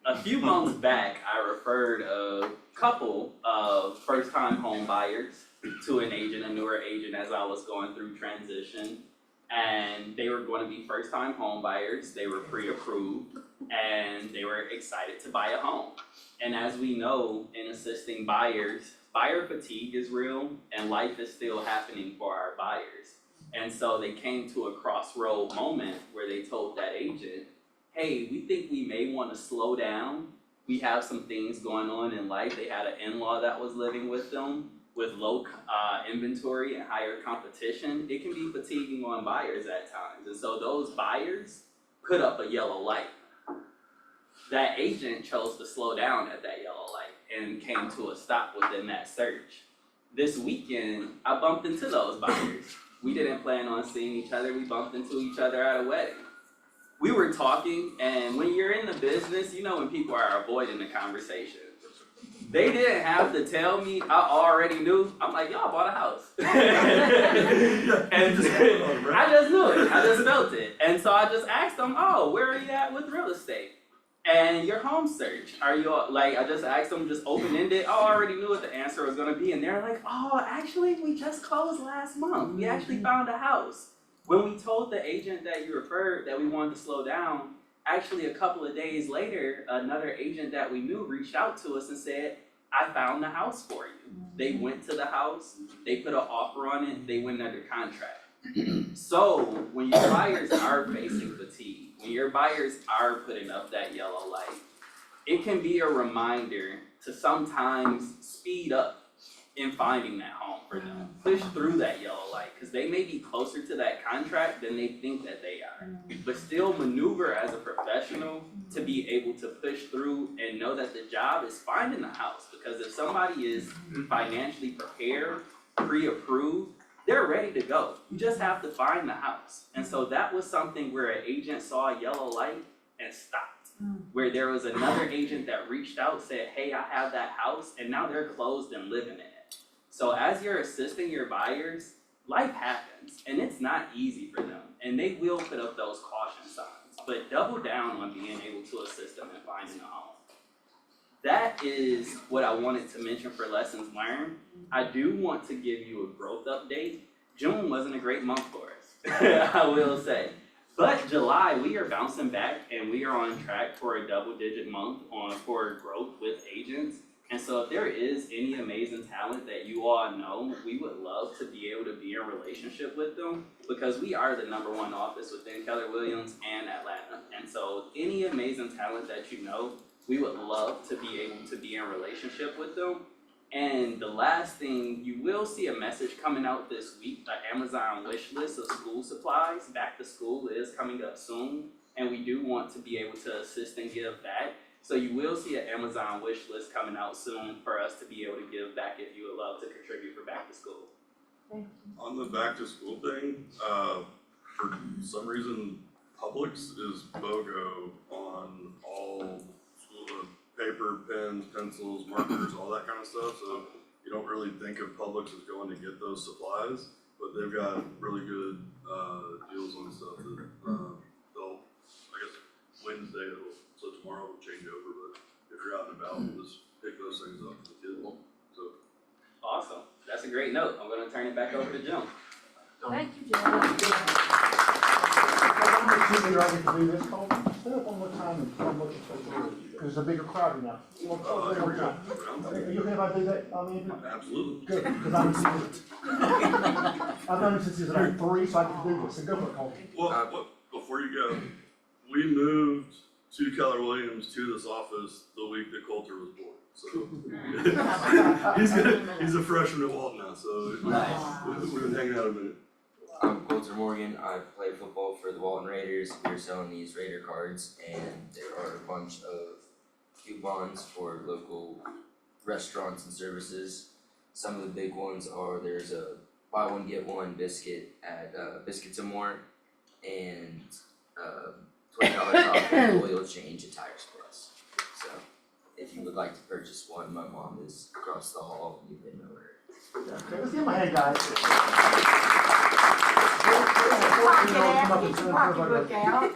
A few months back, I referred a couple of first-time home buyers to an agent, a newer agent, as I was going through transition. And they were going to be first-time home buyers, they were pre-approved, and they were excited to buy a home. And as we know, in assisting buyers, buyer fatigue is real, and life is still happening for our buyers. And so they came to a crossroad moment where they told that agent, hey, we think we may want to slow down. We have some things going on in life. They had an in-law that was living with them with low inventory and higher competition. It can be fatiguing on buyers at times. And so those buyers put up a yellow light. That agent chose to slow down at that yellow light and came to a stop within that search. This weekend, I bumped into those buyers. We didn't plan on seeing each other. We bumped into each other at a wedding. We were talking, and when you're in the business, you know when people are avoiding the conversation. They didn't have to tell me, I already knew. I'm like, y'all bought a house. And I just knew it, I just felt it. And so I just asked them, oh, where are you at with real estate? And your home search, are you, like, I just asked them, just open-ended, oh, I already knew what the answer was gonna be. And they're like, oh, actually, we just closed last month. We actually found a house. When we told the agent that you referred that we wanted to slow down, actually a couple of days later, another agent that we knew reached out to us and said, I found the house for you. They went to the house, they put an offer on it, they went under contract. So when your buyers are facing fatigue, when your buyers are putting up that yellow light, it can be a reminder to sometimes speed up in finding that home for them. Push through that yellow light, cause they may be closer to that contract than they think that they are. But still maneuver as a professional to be able to push through and know that the job is finding the house. Because if somebody is financially prepared, pre-approved, they're ready to go. You just have to find the house. And so that was something where an agent saw a yellow light and stopped. Where there was another agent that reached out, said, hey, I have that house, and now they're closed and living in it. So as you're assisting your buyers, life happens, and it's not easy for them, and they will put up those caution signs, but double down on being able to assist them in finding a home. That is what I wanted to mention for lessons learned. I do want to give you a growth update. June wasn't a great month for us, I will say. But July, we are bouncing back and we are on track for a double-digit month for growth with agents. And so if there is any amazing talent that you all know, we would love to be able to be in relationship with them because we are the #1 office within Keller Williams and Atlanta. And so any amazing talent that you know, we would love to be able to be in relationship with them. And the last thing, you will see a message coming out this week, the Amazon wish list of school supplies. Back to school is coming up soon, and we do want to be able to assist and give back. So you will see an Amazon wish list coming out soon for us to be able to give back if you would love to contribute for back to school. On the back to school thing, for some reason, Publix is BOGO on all school paper, pens, pencils, markers, all that kind of stuff, so you don't really think of Publix as going to get those supplies, but they've got really good, deals on stuff that, they'll, I guess, Wednesday, so tomorrow will change over, but if you're out and about, just pick those things up for the kids, so. Awesome, that's a great note. I'm gonna turn it back over to Jim. Thank you, Jim. You're ready to do this, Cole? Stand up one more time and tell them what you're supposed to do, because it's a bigger crowd now. You want to call it one more time? Are you okay if I do that, Andrew? Absolutely. Good, because I've known him since he was like 3, so I can do this, so go for it, Cole. Well, before you go, we moved to Keller Williams to this office the week that Coulter was born, so. He's a freshman at Walton now, so we've been hanging out a minute. I'm Coulter Morgan. I play football for the Walton Raiders. We're selling these Raider cards, and there are a bunch of coupons for local restaurants and services. Some of the big ones are there's a buy one get one biscuit at Biscuits and More, and $20 off an oil change at Tires Plus. So if you would like to purchase one, my mom is across the hall. You can know her. Okay, let's give him a hand, guys. Get your pocketbook out.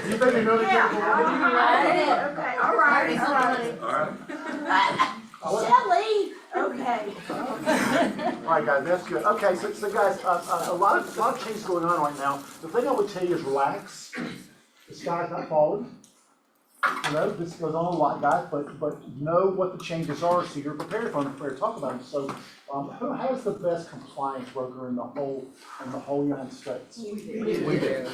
You think you know the Okay, all right. Shelley, okay. Alright guys, that's good. Okay, so guys, a lot of change going on right now. The thing I would tell you is relax. The sky's not falling. You know, this goes on a lot, guys, but know what the changes are so you're prepared for them, prepared to talk about them. So, who has the best compliance broker in the whole United States? We do.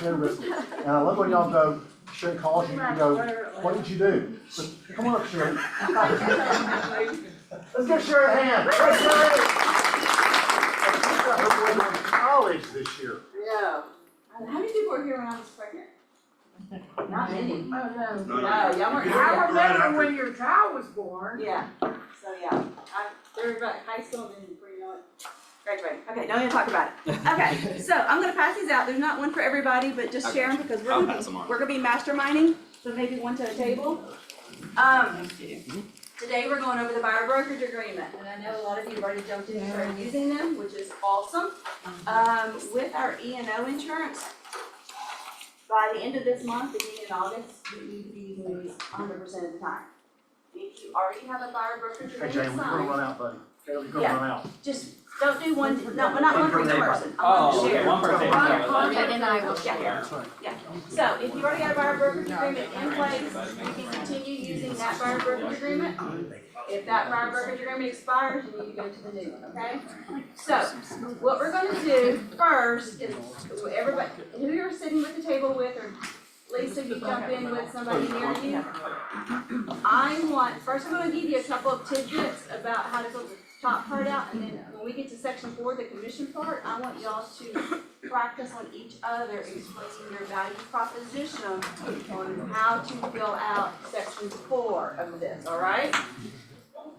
And I love when y'all go, Sherry calls you and go, what did you do? So, come on up, Sherry. Let's give Sherry a hand. Hey, Sherry! Her boy in college this year. Yeah. How many people are here when I was pregnant? Not many. Oh, no. Y'all weren't here. I remember when your child was born. Yeah, so yeah, they're about high school and before you know it, graduating. Okay, don't even talk about it. Okay, so I'm gonna pass these out. There's not one for everybody, but just share them because we're gonna be masterminding, so maybe one to a table. Today we're going over the buyer brokerage agreement, and I know a lot of you have already jumped in and started using them, which is awesome. With our E&O insurance, by the end of this month, beginning in August, we need to be using these 100% of the time. If you already have a buyer brokerage Hey, agreement Jay, we're gonna run signed, out, buddy. Okay, we're gonna run out. just don't do one, no, not one for each person. I'm gonna share. one per table. Okay, and I will share. Yeah, so if you already have a buyer brokerage agreement in place, you can continue using that buyer brokerage agreement. If that buyer brokerage agreement expires, you need to go to the new one, okay? So, what we're gonna do first is, everybody, who you're sitting with the table with, or Lisa, you jump in with somebody near you. First I'm gonna give you a couple of tidbits about how to fill the top part out, and then when we get to section 4, the commission part, I want y'all to practice on each other explaining your value proposition on how to fill out section 4 of this, all right?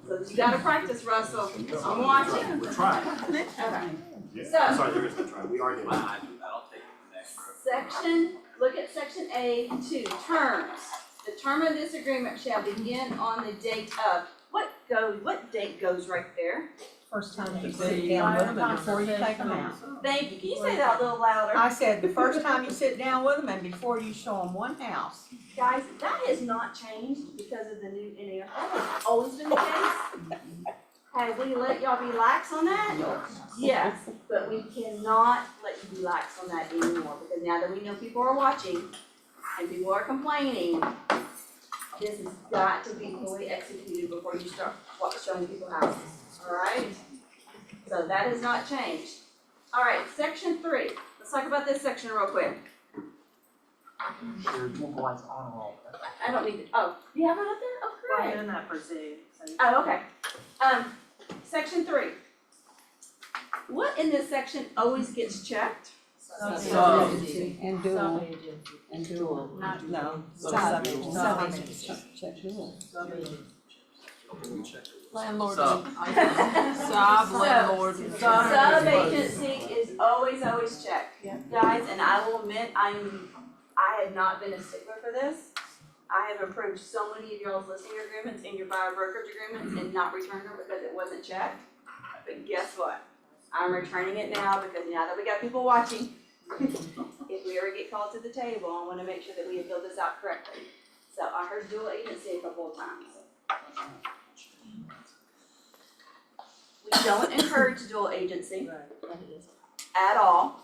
So you gotta practice, Russell. I'm watching. We're trying. Okay. Yeah, sorry, there is no try, we are doing it. I'll take it next. Look at section A2, terms. The term of this agreement shall begin on the date of, what date goes right there? First time you sit down with them and before you take them out. Thank you, can you say that a little louder? I said the first time you sit down with them and before you show them one house. Guys, that has not changed because of the new NAR, that has always been the case. Have we let y'all be lax on that? Yes, but we cannot let you be lax on that anymore, because now that we know people are watching and people are complaining, this has got to be fully executed before you start showing people houses, alright? So that has not changed. Alright, section 3, let's talk about this section real quick. I don't need to, oh, you have it up there? Oh, great. We're doing that for Zoom. Oh, okay. Section 3. What in this section always gets checked? Sub-agency and dual. And dual. No. Landlord. Landlord. Sub-agency is always checked. Guys, and I will admit, I have not been a stickler for this. I have approved so many of y'all's listing agreements and your buyer brokerage agreements and not returned them because it wasn't checked. But guess what? I'm returning it now because now that we got people watching, if we ever get called to the table, I wanna make sure that we have filled this out correctly. So I heard dual agency a couple of times. We don't encourage dual agency at all,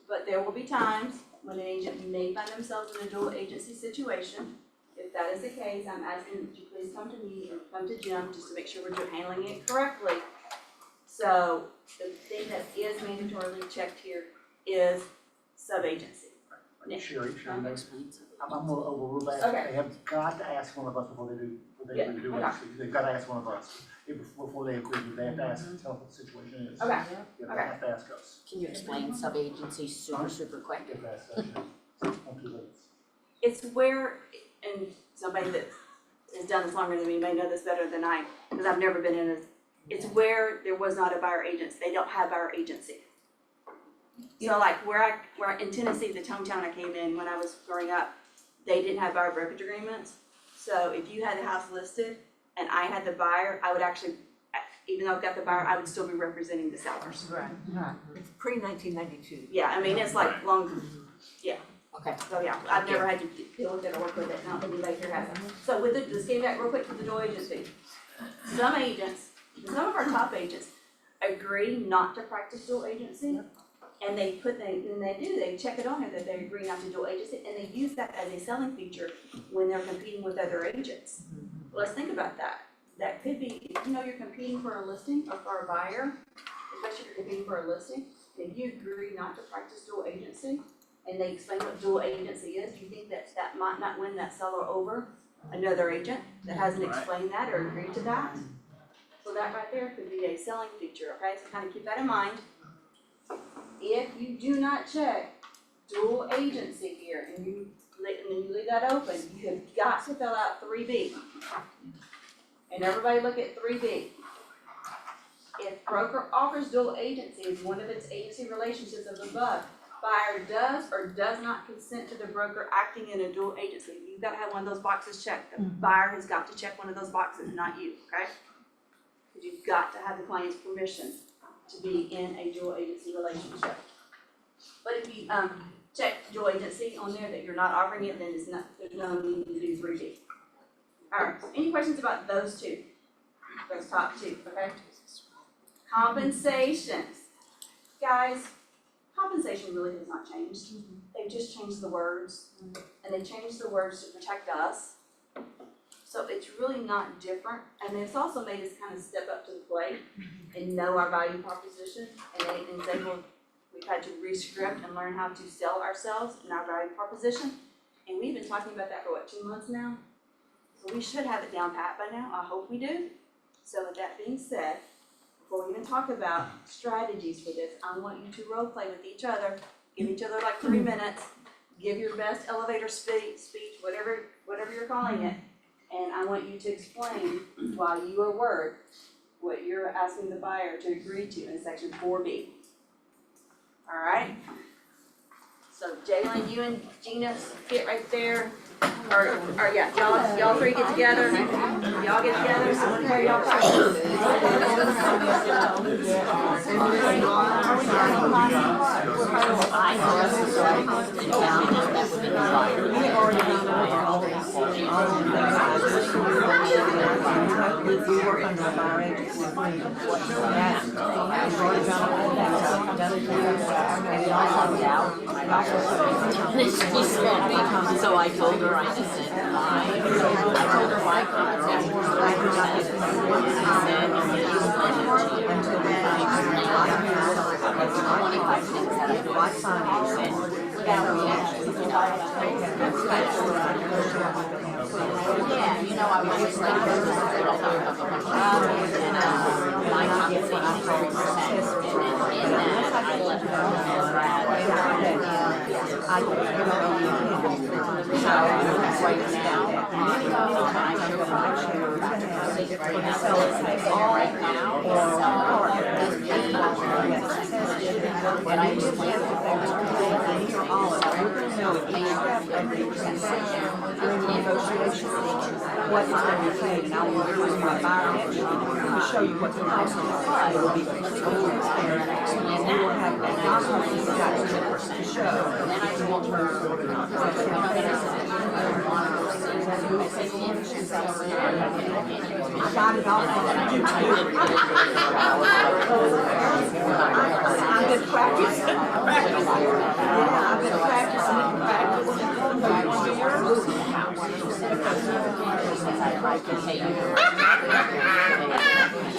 but there will be times when an agent may find themselves in a dual agency situation. If that is the case, I'm asking that you please come to me or come to Jim just to make sure we're handling it correctly. So the thing that is mandatorily checked here is sub-agency. Sherry, I'm gonna overrule that. Okay. They have got to ask one of us before they do, Yeah, do okay. it. They've got to ask one of us. Before they agree, they have to ask, tell what the situation is. Okay. Yeah, they have to ask us. Can you explain sub-agency super quick? If that's, on 2 minutes. It's where, and somebody that has done this longer than me may know this better than I, because I've never been in it's where there was not a buyer agency. They don't have buyer agency. So like where in Tennessee, the hometown I came in when I was growing up, they didn't have buyer brokerage agreements. So if you had the house listed and I had the buyer, I would actually, even though I've got the buyer, I would still be representing the sellers. Right. It's pre-1992. Yeah, I mean, it's like long, yeah. Okay. So yeah, I've never had to deal with it or work with it, not anybody here has. So with it, just getting back real quick to the dual agency. Some agents, some of our top agents agree not to practice dual agency. And they check it on here that they agree not to dual agency, and they use that as a selling feature when they're competing with other agents. Well, let's think about that. That could be, if you know you're competing for a listing or for a buyer, especially if you're competing for a listing, and you agree not to practice dual agency, and they explain what dual agency is, you think that might not win that seller over another agent that hasn't explained that or agreed to that? So that right there could be a selling feature, okay? So kind of keep that in mind. If you do not check dual agency here and you leave that open, you have got to fill out 3B. And everybody look at 3B. If broker offers dual agency as one of its agency relationships of above, buyer does or does not consent to the broker acting in a dual agency. You've got to have one of those boxes checked. The buyer has got to check one of those boxes, not you, okay? Because you've got to have the client's permission to be in a dual agency relationship. But if you check dual agency on there that you're not offering it, then there's no need to do 3B. Alright, so any questions about those two? Those top two, okay? Compensations. Guys, compensation really has not changed. They've just changed the words, and they changed the words to protect us. So it's really not different, and it's also made us kind of step up to the plate and know our value proposition, and say, well, we've had to re-script and learn how to sell ourselves and our value proposition. And we've been talking about that for what, 2 months now? So we should have it down pat by now, I hope we do. So with that being said, before we even talk about strategies for this, I want you to role play with each other, give each other like 3 minutes, give your best elevator speech, whatever you're calling it, and I want you to explain why your word, what you're asking the buyer to agree to in section 4B. All right? So Jalen, you and Gina get right there. Or yeah, y'all three get together. Y'all get together. I want to hear y'all practice. So I told her, I just said, I told her my contact was 3%. I said, I'm gonna use my until then, I 25 things that I do like financing. Now we actually, yeah, I was just like, my compensation is 3%, and in that, I let her right now, right now, but I just went what's going to be paid, and I will use my buyer action to show you what the cost of it will be completely transparent, and we will have that document to show. And then I told her, I got it all on YouTube. I've been practicing. Yeah, I've been practicing.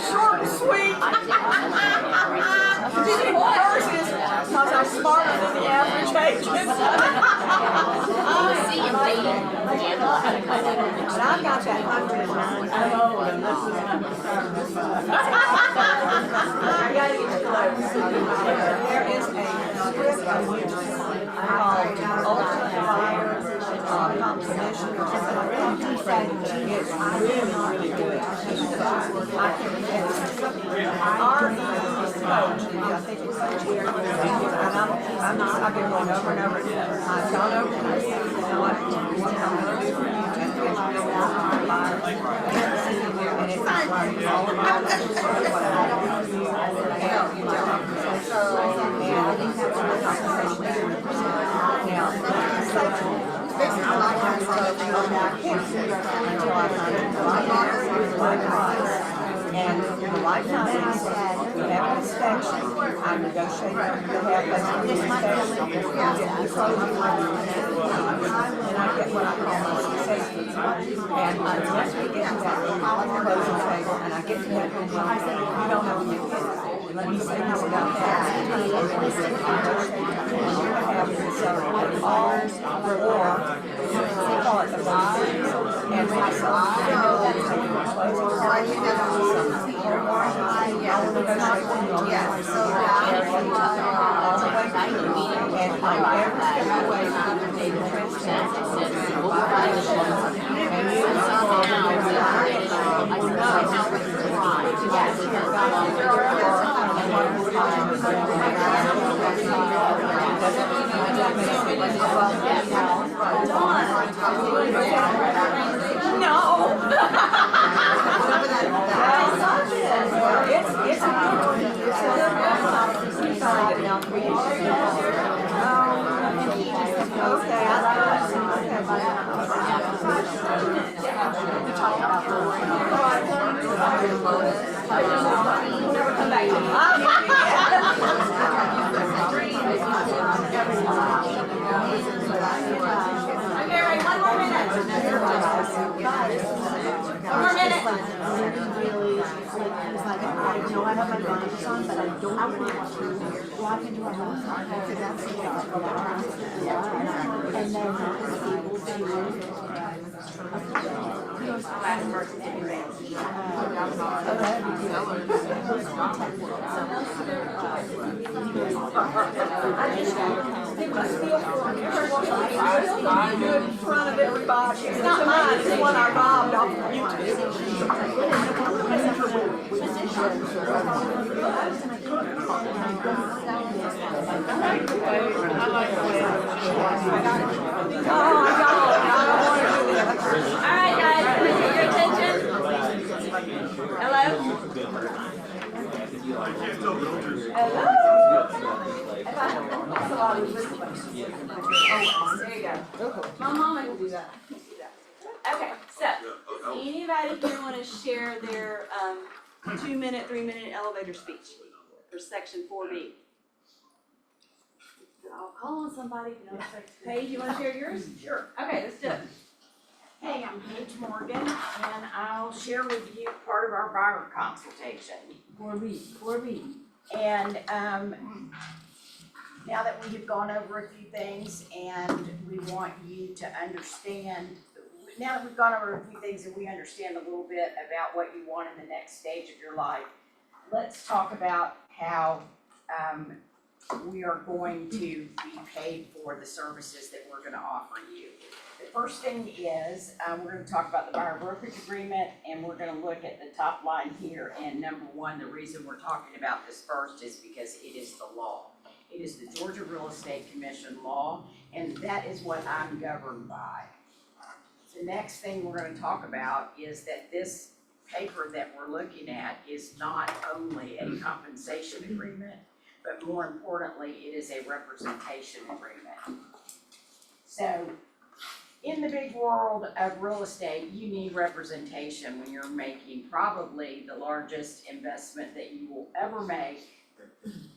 Short and sweet. Hers is because I'm smarter than the average agent. And I got that 109. I gotta get you close. There is a script on YouTube called Ultimate Buyer Composition or something like that. It's really good. Our coach, I think it's so weird, and I've been going over and over again. I've gone over and over again. You know what I'm gonna do for you, just because you don't want to buy. And it's like all about what I don't do, and you know. So, and I think that's what the conversation is. Now, basically, a lot of times I can't see your family until I find it. And the lifetime is, we have an inspection, I negotiate, we have those inspection, we get the closing, and I get what I call my success fees. And once we get to that closing table, and I get to that point, I say, you don't have to get it. Let me see how we got that. And you have to celebrate ours, or call it the buy, and myself, I know that is a closing table. Yeah, so all the way through, and I'm every step of the way to the transparency, and you never come back to me. know I have my blinders on, but I don't want to walk into a house because that's the and then in front of everybody. It's not mine, it's one I robbed off of Alright guys, your attention. Hello? There you go. My mama can do that. Okay, so, does anybody here wanna share their, 2-minute, 3-minute elevator speech for section 4B? I'll call on somebody, Paige, you wanna share yours? Sure. Okay, let's do it. Hey, I'm Paige Morgan, and I'll share with you part of our buyer consultation. 4B. And, now that we have gone over a few things and we want you to understand, now that we've gone over a few things and we understand a little bit about what you want in the next stage of your life, let's talk about how, we are going to be paid for the services that we're gonna offer you. The first thing is, we're gonna talk about the buyer brokerage agreement, and we're gonna look at the top line here. And number one, the reason we're talking about this first is because it is the law. It is the Georgia Real Estate Commission law, and that is what I'm governed by. The next thing we're gonna talk about is that this paper that we're looking at is not only a compensation agreement, but more importantly, it is a representation agreement. So, in the big world of real estate, you need representation when you're making probably the largest investment that you will ever make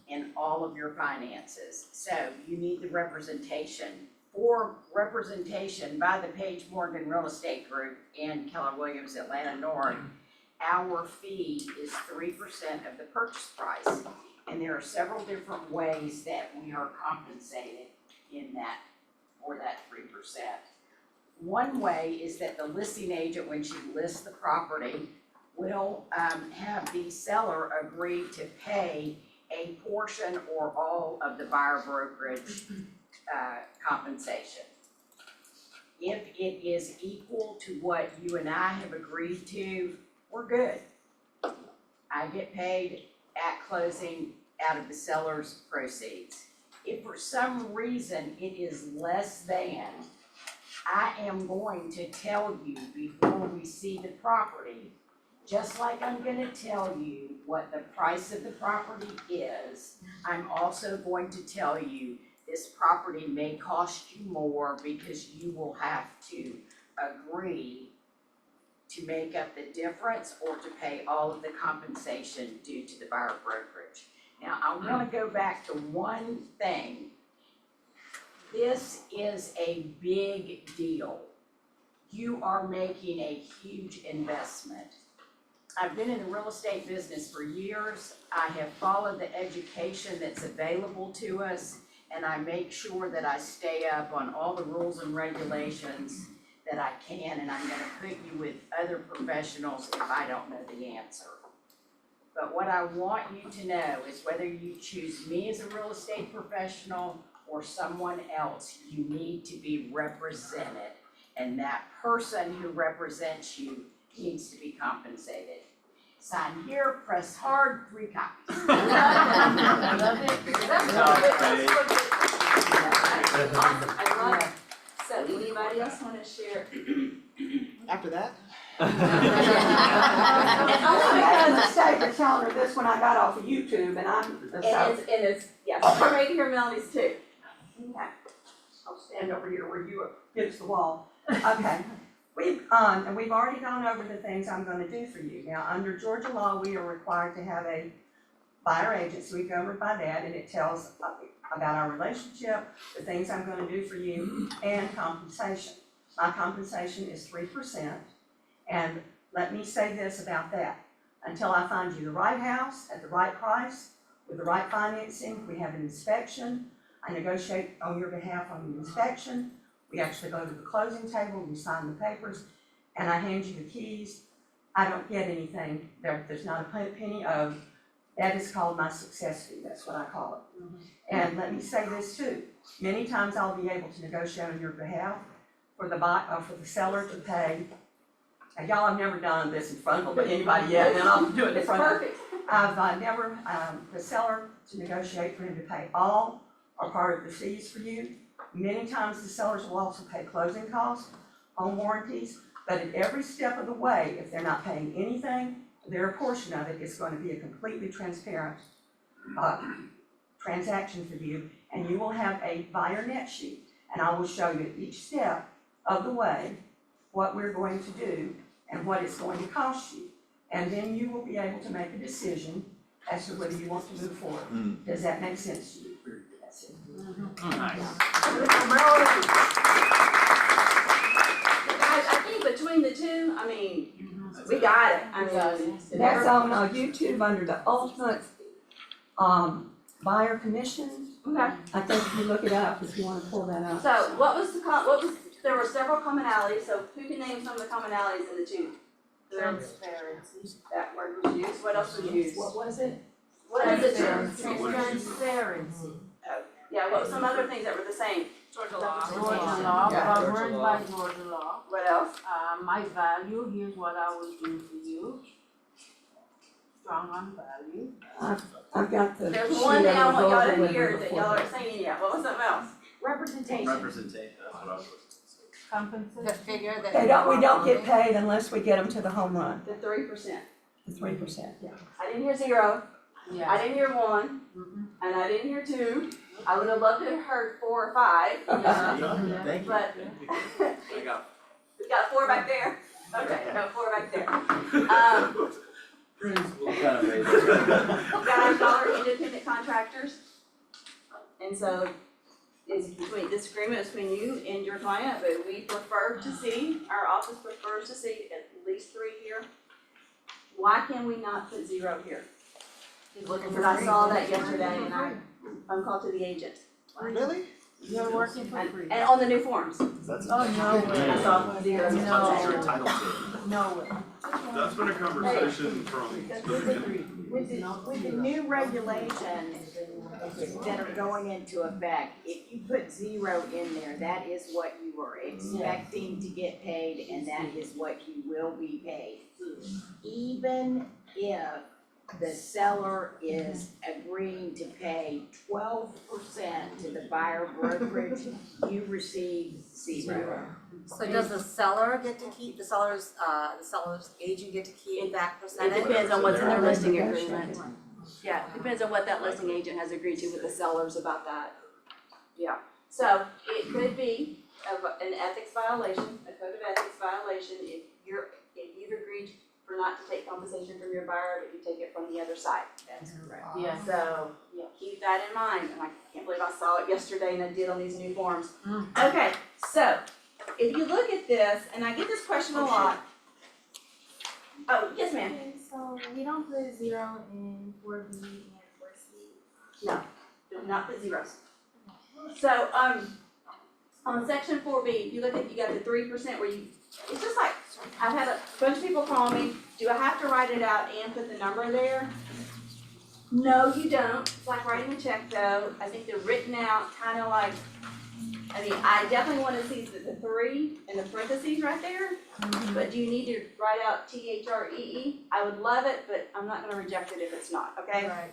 in all of your finances. So you need the representation. For representation by the Paige Morgan Real Estate Group and Keller Williams Atlanta North, our fee is 3% of the purchase price. And there are several different ways that we are compensated in that, for that 3%. One way is that the listing agent, when she lists the property, will have the seller agree to pay a portion or all of the buyer brokerage compensation. If it is equal to what you and I have agreed to, we're good. I get paid at closing out of the seller's proceeds. If for some reason it is less than, I am going to tell you before we see the property, just like I'm gonna tell you what the price of the property is, I'm also going to tell you this property may cost you more because you will have to agree to make up the difference or to pay all of the compensation due to the buyer brokerage. Now, I wanna go back to one thing. This is a big deal. You are making a huge investment. I've been in the real estate business for years. I have followed the education that's available to us, and I make sure that I stay up on all the rules and regulations that I can, and I'm gonna put you with other professionals if I don't know the answer. But what I want you to know is whether you choose me as a real estate professional or someone else, you need to be represented. And that person who represents you needs to be compensated. Sign here, press hard, 3 copies. I love it. I love it. So anybody else wanna share? After that? Only because the state was telling her this when I got off of YouTube, and I'm ready to hear Melanie's too. Okay, I'll stand over here where you are against the wall. Okay, we've already gone over the things I'm gonna do for you. Now, under Georgia law, we are required to have a buyer agent, so we governed by that, and it tells about our relationship, the things I'm gonna do for you, and compensation. My compensation is 3%, and let me say this about that. until I find you the right house at the right price, with the right financing. We have an inspection. I negotiate on your behalf on the inspection. We actually go to the closing table, we sign the papers, and I hand you the keys. I don't get anything, there's not a penny owed. That is called my success fee, that's what I call it. And let me say this too, many times I'll be able to negotiate on your behalf for the seller to pay. And y'all have never done this in front of anybody yet, and I'll do it in front of. Perfect. I've never, the seller to negotiate for him to pay all or part of the fees for you. Many times the sellers will also pay closing costs, home warranties, but at every step of the way, if they're not paying anything, their portion of it is going to be a completely transparent transaction for you, and you will have a buyer net sheet, and I will show you at each step of the way what we're going to do and what it's going to cost you. And then you will be able to make a decision as to whether you want to move forward. Does that make sense to you? That's it. I think between the two, I mean, we got it. I mean, That's on YouTube under the ultimate buyer commission. Okay. I think if you look it up, if you wanna pull that up. So there were several commonalities, so who can name some of the commonalities in the two? Transparency. That word was used, what else was used? What was it? What is it? Transparency. Yeah, what were some other things that were the same? Georgia law, governed by Georgia law. What else? My value, here's what I would do for you. Strong on value. I've got the. There's sheet one thing I I want will y'all go to over with hear you that before. y'all aren't saying yet. What was something else? Representation. Representation, that's what I was. Compensation. The figure that. We don't get paid unless we get them to the home run, The 3%. the 3%, yeah. I didn't hear 0. I Yeah. didn't hear 1. And I didn't hear 2. I would have loved to have heard 4 or 5. Thank you. But I got we got 4 back there. Okay, got 4 back there. What kind of baby? Guys, y'all are independent contractors. And so it's between, this agreement is between you and your client, but we prefer to see, our office prefers to see at least 3 here. Why can we not put 0 here? Because I saw that yesterday and I phone called to the agent. Really? You're working for free. And on the new forms, That's Oh, no way. I saw 0. You're entitled to. No way. That's been a conversation from. With the new regulations that are going into effect, if you put 0 in there, that is what you are expecting to get paid, and that is what you will be paid. Even if the seller is agreeing to pay 12% to the buyer brokerage, you receive 0. So does the seller get to keep, the seller's agent get to keep that It percentage? depends on what's in their listing agreement. Yeah, it depends on what that listing agent has agreed to with the sellers about that. Yeah, so it could be an ethics violation, a code of ethics violation, if you've agreed for not to take compensation from your buyer, but you take it from the other side. That's correct. Yeah. So, keep that in mind, and I can't believe I saw it yesterday and I did on these new forms. Okay, so, if you look at this, and I get this question a lot. Oh, yes ma'am. Okay, so we don't put 0 in 4B and 4C. No, do not put zeros. So, on section 4B, you got the 3% where it's just like, I've had a bunch of people call me, do I have to write it out and put the number there? No, you don't. It's like writing a check though. I think they're written out kind of like, I definitely want to see the 3 in the parentheses right there. But do you need to write out THREE? I would love it, but I'm not gonna reject it if it's not, okay? Right.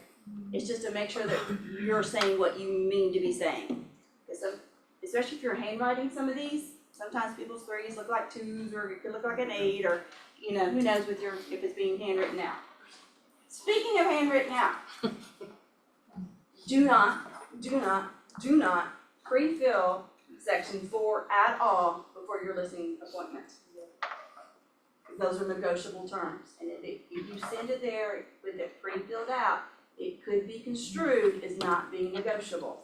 It's just to make sure that you're saying what you mean to be saying. Especially if you're handwriting some of these, sometimes people's 3s look like 2s, or it could look like an 8, or, who knows if it's being handwritten out. Speaking of handwritten out, do not pre-fill section 4 at all before your listing appointment. Those are negotiable terms, and if you send it there with it pre-filled out, it could be construed as not being negotiable.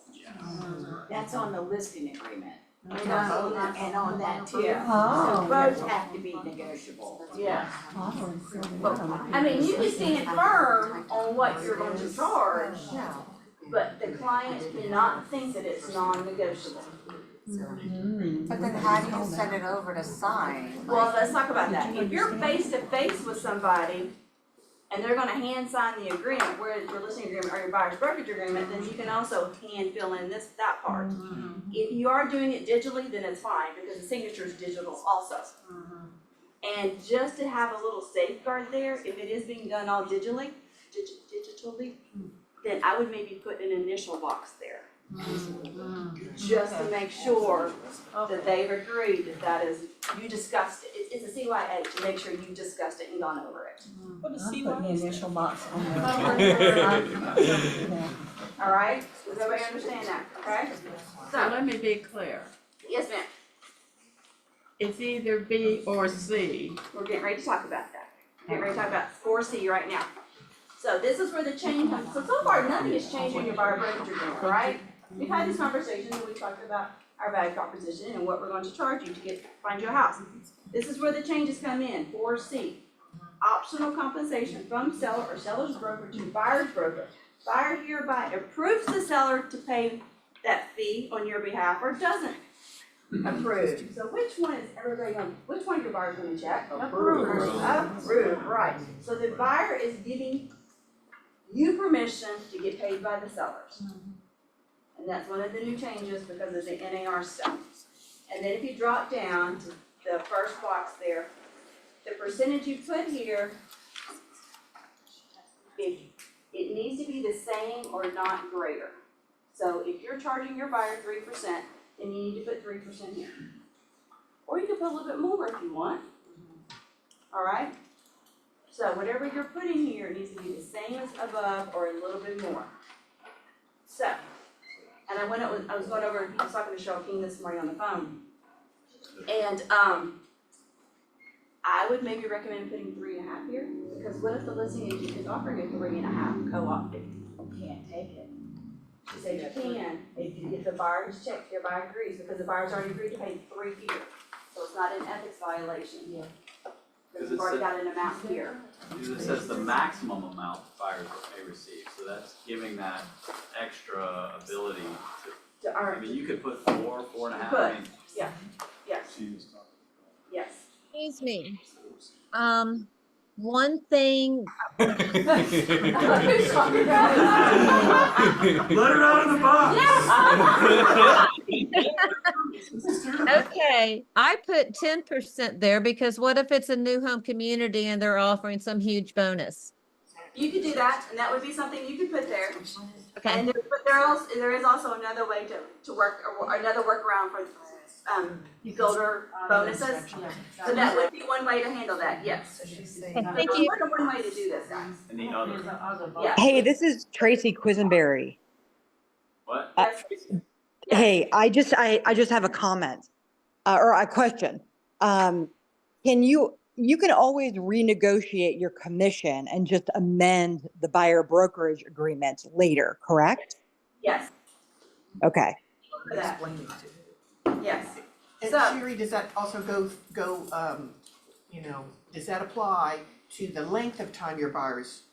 That's on the listing agreement. And on that too. Oh. So both have to be negotiable. Yeah. I mean, you can stand firm on what you're going to charge, but the client cannot think that it's non-negotiable. But then how do you send it over to sign? Well, let's talk about that. If you're face to face with somebody and they're gonna hand sign the agreement, whereas your listing agreement or your buyer's brokerage agreement, then you can also hand fill in that part. If you are doing it digitally, then it's fine, because the signature is digital also. And just to have a little safeguard there, if it is being done all digitally, then I would maybe put an initial box there. Just to make sure that they've agreed that that is, you discussed it, it's a CYA, to make sure you discussed it and gone over it. What is CYA? The initial box on All right, does everybody understand that, okay? So let me be clear. Yes, ma'am, It's either B or C. we're getting ready to talk about that. Getting ready to talk about 4C right now. So this is where the change comes, so far, nothing has changed in your buyer brokerage agreement, right? We've had these conversations and we talked about our value proposition and what we're going to charge you to find you a house. This is where the changes come in, 4C. Optional compensation from seller or seller's broker to buyer's broker. Buyer hereby approves the seller to pay that fee on your behalf or doesn't approve. So which one is everybody going, which one of your buyers going to check? Approve. Approve, right. So the buyer is giving you permission to get paid by the sellers. And that's one of the new changes because of the NAR stuff. And then if you drop down to the first box there, the percentage you put here, it needs to be the same or not greater. So if you're charging your buyer 3%, then you need to put 3% here. Or you can put a little bit more if you want. All right? So whatever you're putting here needs to be the same as above or a little bit more. So, and I was talking to Cheryl King this morning on the phone. And I would maybe recommend putting 3.5 here, because what if the listing agent is offering a 3.5 co-op fee? You can't take it. She said you can, if the buyer is checked, your buyer agrees, because the buyer's already agreed to pay 3 here. So it's not an ethics violation. Yeah. Because you've already got an amount here. Because it says the maximum amount buyers may receive, so that's giving that extra ability to, To earn. I mean, you could put 4, 4.5, I But, mean. yeah, yes. Yes. Excuse me. One thing. Let her out of the box. Okay, I put 10% there because what if it's a new home community and they're offering some huge bonus? You could do that, and that would be something you could put there. Okay. And there is also another way to work, or another workaround for builder bonuses. So that would be one way to handle that, yes. Thank you. More than one way to do this, guys. And the other. Yeah. Hey, this is Tracy Quisenberry. What? Hey, I just have a comment or a question. Can you can always renegotiate your commission and just amend the buyer brokerage agreement later, correct? Yes. Okay. For that. Yes. And So- Sherry, does that also go, does that apply to the length of time your buyer's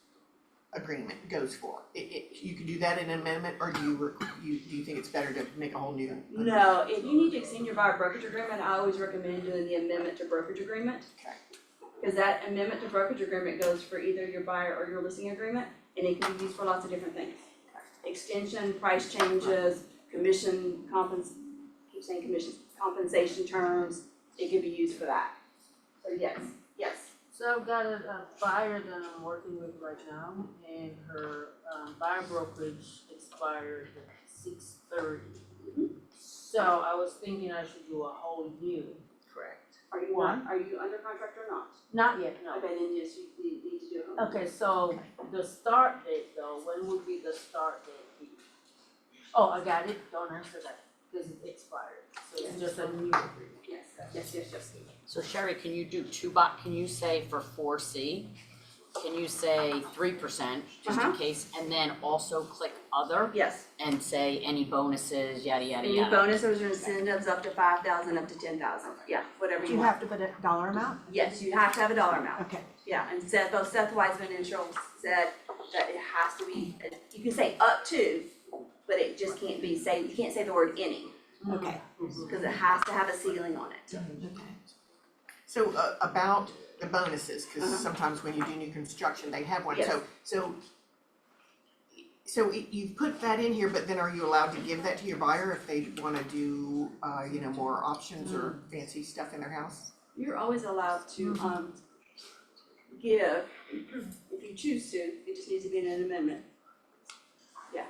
agreement goes for? You can do that in an amendment, or do you think it's better to make a whole new? No, if you need to extend your buyer brokerage agreement, I always recommend doing the amendment to brokerage agreement. Okay. Because that amendment to brokerage agreement goes for either your buyer or your listing agreement, and it can be used for lots of different things. Extension, price changes, commissions, compensation terms, it can be used for that. So yes. So I've got a buyer that I'm working with right now, and her buyer brokerage expired at 6:30. So I was thinking I should do a whole year. Correct. Are you under contract or not? Not yet, no. Okay, then yes, you need to do it. Okay, so the start date though, when would be the start date be? Oh, I got it, don't answer that, because it expired, so it's just a new agreement. Yes. So Sherry, can you do can you say for 4C, can you say 3%, just in case, and then also click other? Yes. And say any bonuses, yada, yada, Any yada? bonuses or incentives up to 5,000, up to 10,000, yeah, whatever Do you you want. have to put a dollar amount? Yes, you have to have a dollar amount. Okay. Yeah, and both Seth Wiseman and Cheryl said that it has to be, you can say up to, but it just can't be, you can't say the word any. Okay. Because it has to have a ceiling on it. So, about the bonuses, cause sometimes when you do new construction, they have one, Yes. So you put that in here, but then are you allowed to give that to your buyer if they wanna do, more options or fancy stuff in their house? You're always allowed to, give, if you choose to, it just needs to be in an amendment. Yeah.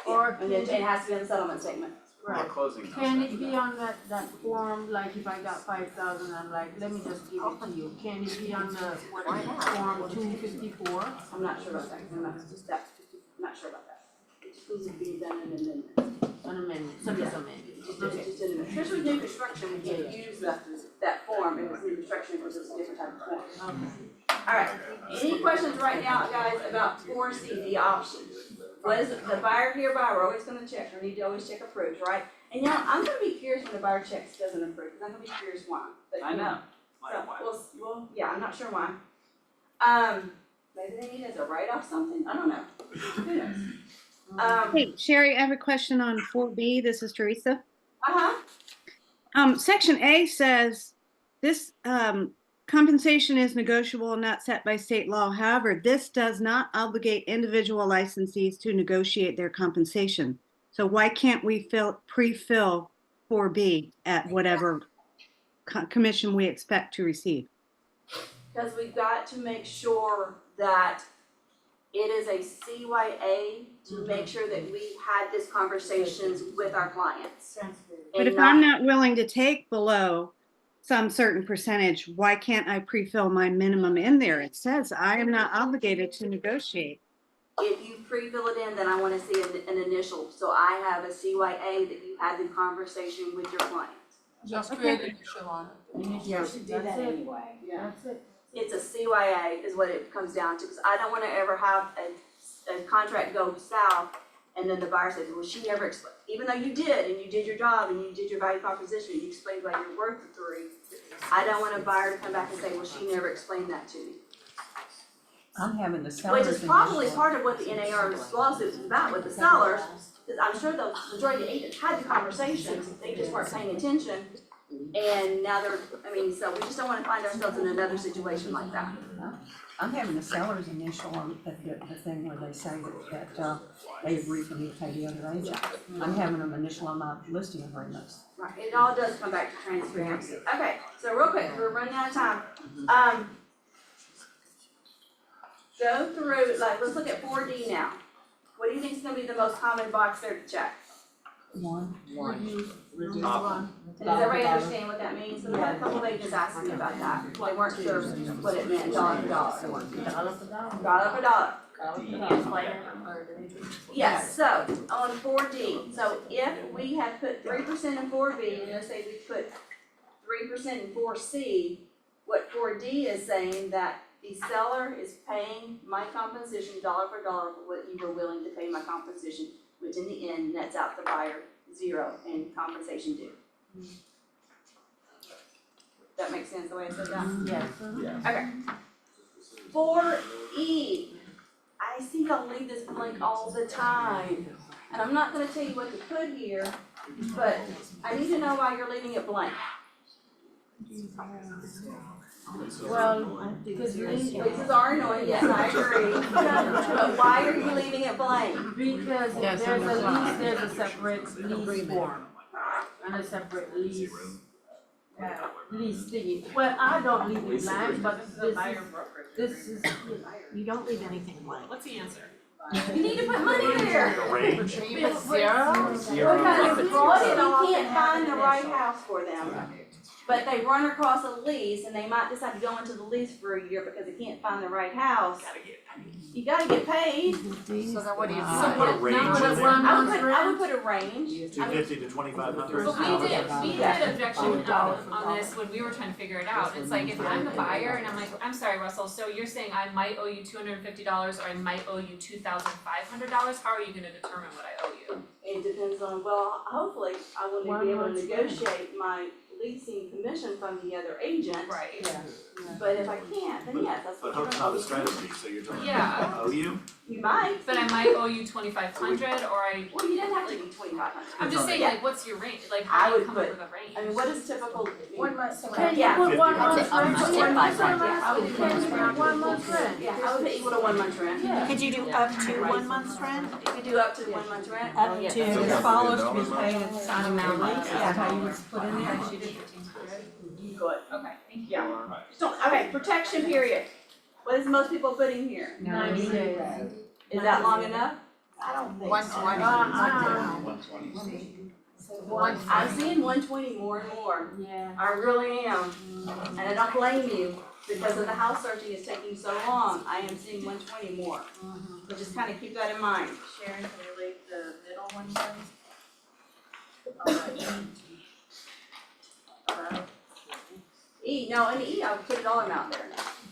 Or And it has to be in the settlement statement. Or closing costs. Can it be on that form, like if I got 5,000, I'm like, let me just give it to you, can it be on the, form 254? I'm not sure about that, 'cause I'm not sure about that. It just needs to be done in an amendment. An amendment, so it's amended. Just an amendment. Especially with new construction, we can't use that form if it's new construction, because it's a different type of form. Alright, any questions right now, guys, about 4C, the options? What is it, the buyer hereby, we're always gonna check, we need to always check approved, right? And now, I'm gonna be curious when the buyer checks doesn't approve, because I'm gonna be curious why. But, I know. So, well, yeah, I'm not sure why. Maybe they need it as a write-off something, I don't know. Who knows? Hey, Sherry, I have a question on 4B. This is Teresa. Uh-huh. Section A says this compensation is negotiable and not set by state law. However, this does not obligate individual licensees to negotiate their compensation. So why can't we pre-fill 4B at whatever commission we expect to receive? Because we've got to make sure that it is a CYA to make sure that we had these conversations with our clients. But if I'm not willing to take below some certain percentage, why can't I pre-fill my minimum in there? It says I am not obligated to negotiate. If you pre-fill it in, then I wanna see an initial, so I have a CYA that you had the conversation with your client. Just create an initial on it. Yeah, should do that anyway. Yeah. That's it. It's a CYA is what it comes down to, because I don't wanna ever have a contract go south and then the buyer says, well, she never explained, even though you did, and you did your job, and you did your value proposition, you explained why you're worth the 3. I don't want a buyer to come back and say, well, she never explained that to me. I'm having the sellers. Which is probably part of what the NAR lawsuit is about with the sellers, because I'm sure the majority of agents had the conversations, they just weren't paying attention. And now so we just don't wanna find ourselves in another situation like that. I'm having the seller's initial on the thing where they say that they agree for me to pay the other agent. I'm having them initial on my listing agreements. Right, it all does come back to transparency. Okay, so real quick, we're running out of time. Go through, let's look at 4D now. What do you think is gonna be the most common box there to check? One. Does everybody understand what that means? So we had a couple of agents asking me about that. They weren't sure what it meant, dollar for dollar. Dollar for dollar. Yes, so on 4D, so if we had put 3% in 4B, and let's say we put 3% in 4C, what 4D is saying that the seller is paying my compensation dollar for dollar for what you were willing to pay my compensation, which in the end nets out the buyer 0 in compensation due. That makes sense the way I said that? Yes. Okay. 4E, I see y'all leave this blank all the time. And I'm not gonna tell you what to put here, but I need to know why you're leaving it blank. Well, because Leases are annoying, yes, I agree. But why are you leaving it blank? Because Yes, there's a I'm lease, there's a separate lease form and a separate lease thingy. Well, I don't leave it blank, but this is, You don't leave anything blank. What's the answer? You need to put money there. Because Because you can't find the right house for them. But they run across a lease and they might decide to go into the lease for a year because they can't find the right house. You gotta get paid. So then what do you do? So put a range in there? I would put a range. $250 to $2,500. But we did objection on this when we were trying to figure it out. It's like, if I'm the buyer and I'm like, I'm sorry, Russell, so you're saying I might owe you $250 or I might owe you $2,500? How are you gonna determine what I owe you? It depends on, well, hopefully, I want to be able to negotiate my leasing commission from the other agent. Right. But if I can't, then yes, that's But what you're hope's gonna not a owe. strategy, so you're telling me Yeah. I owe you? You might. But I might owe you $2,500 or I, Well, you didn't have to be 2,500. I'm just saying, Yeah. like, what's your range? Like, I how do you would come up put- with a range? I mean, what is typical? 1 month's Okay, rent. yeah. Put 1 month's I'd rent, say 1 month's $500. rent, I would put 1 month's rent. Yeah, I would put equal to 1 month's rent. Yeah. Could you do up to 1 month's rent? You could do up to 1 month's rent. Up to, Okay. follows to be paid at the signing of the lease, that's how you would put in there. She did 1,500. You could. Okay, thank you. Yeah. So, okay, protection period. What is most people putting here? 90 days. Is that long enough? I don't think 120. I'm seeing 120 more and more. Yeah. I really am. And I don't blame you because of the house searching is taking so long. I am seeing 120 more. So just kind of keep that in mind. Sharon, can we leave the middle one then? E, no, in E, I would put a dollar amount there.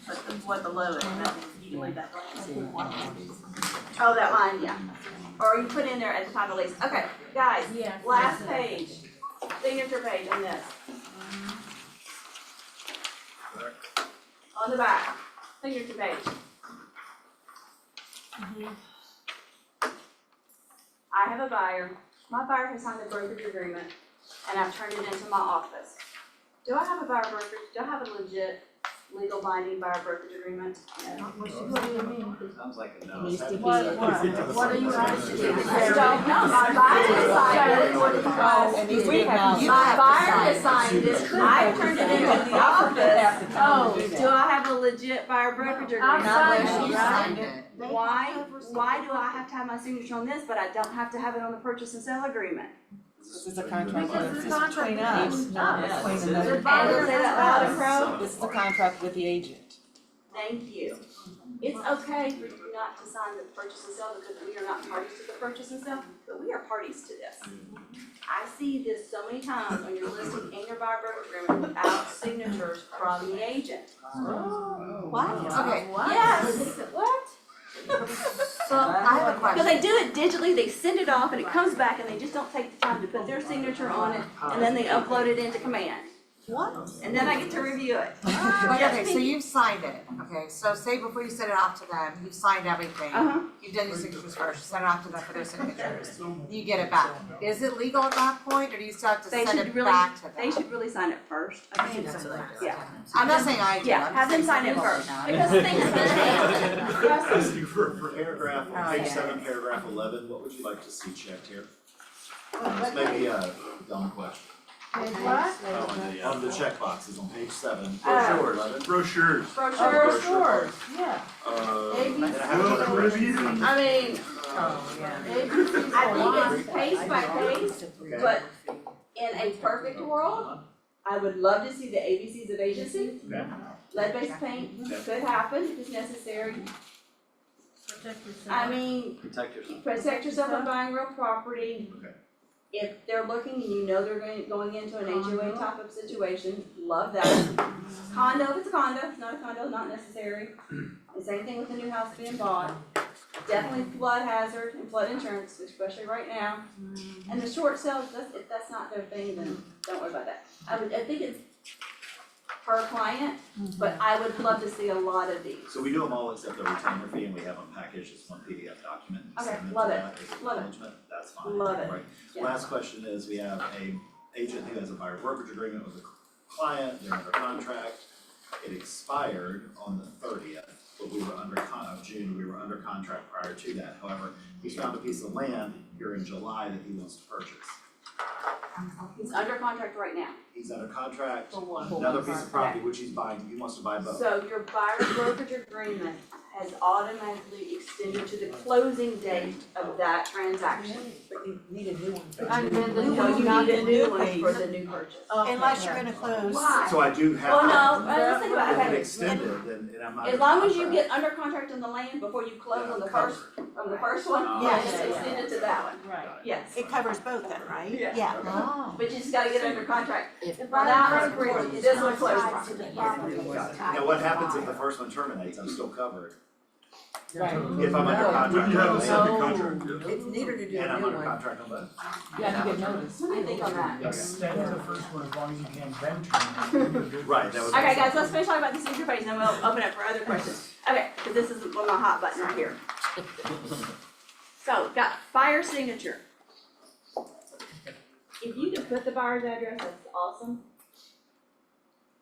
But what the low is, you can leave that blank. Oh, that line, yeah. Or you put in there at the time of lease. Okay, guys, last page, signature page on this. On the back, signature page. I have a buyer. My buyer has signed a brokerage agreement, and I've turned it into my office. Do I have a buyer brokerage? Do I have a legit legal binding buyer brokerage agreement? Sounds like a no. What are you asking? Don't know, my buyer has signed it. My buyer has signed it, I turned it into the office. Oh, do I have a legit buyer brokerage agreement? You signed it. Why do I have to have my signature on this, but I don't have to have it on the purchase and sale agreement? This is a contract. Because it's a contract between us, not between the And neighbors. say that loud and proud? This is a contract with the agent. Thank you. It's okay for you not to sign the purchase and sale because we are not parties to the purchase and sale, but we are parties to this. I see this so many times when you're listing in your buyer broker agreement without signatures from the agent. What? Okay. Yes. What? So I have a Because question. they do it digitally, they send it off and it comes back and they just don't take the time to put their signature on it and then they upload it into Command. What? And then I get to review it. But okay, so you've signed it, okay, so say before you send it off to them, you've signed everything. You've done your signatures first, you send it off to them for their signatures, you get it back. Is it legal at that point, or do you still have to They send should it really, back to them? they should really sign it first. I think it's, yeah. I'm not saying I do, Yeah, I'm have them just sign saying it some first, people. because the thing is, For paragraph, Oh, page yeah. 7, paragraph 11, what would you like to see checked here? This may be a dumb question. What? On the checkboxes on page 7, Oh. brochure 11. Brochures. brochures, Yeah. And I have a review. I mean, Oh, yeah. I think it's page by page, Okay. but in a perfect world, I would love to see the ABCs of agency. Okay. Lead-based paint could happen if it's necessary. Protect yourself. I mean, Protect yourself. protect yourself when buying real property. Okay. If they're looking and you know they're going into an HOA type of situation, love that. Condo, if it's a condo, it's not a condo, not necessary. The same thing with the new house being bought. Definitely flood hazard and flood insurance, especially right now. And the short sales, if that's not their thing, then don't worry about that. I think it's per client, but I would love to see a lot of these. So we do them all except the retainer fee, and we have them packaged as one PDF document. and Okay, send them love to it, that as love it. acknowledgement. That's fine. Love it. Right. Yeah. Last question is, we have a agent who has a buyer brokerage agreement with a client, they're under contract. It expired on the 30th, but we were of June, we were under contract prior to that. However, he's found a piece of land here in July that he wants to purchase. He's under contract right now. He's under contract, For what? another piece of property which he's buying, he wants to buy both. So your buyer brokerage agreement has automatically extended to the closing date of that transaction. But you need a new one. And then the No, you new need a new one page. for the new purchase. Unless you're gonna close. Why? So I do have. Well, no, let's think about it, If it okay. extended, then I'm not. As long as you get under contract on the land before you close on the first one, Yes. yes, extend it to that one. Right. Yes. It covers both then, right? Yeah. Oh. But you just gotta get under contract. If For that one, this one closed. Now, what happens if the first one terminates? I'm still covered. Right. If I'm under contract. You have a on second land, contract, yes. It's neater to do And a I'm new under one. contract on both. You have to get notice. Let me think on that. Extend the first one as long as you can, then terminate. Right, that was. Okay, guys, let's finish talking about the signature page, and then we'll open up for other questions. Okay, because this is one of my hot button right here. So, got buyer signature. If you can put the buyer's address, that's awesome.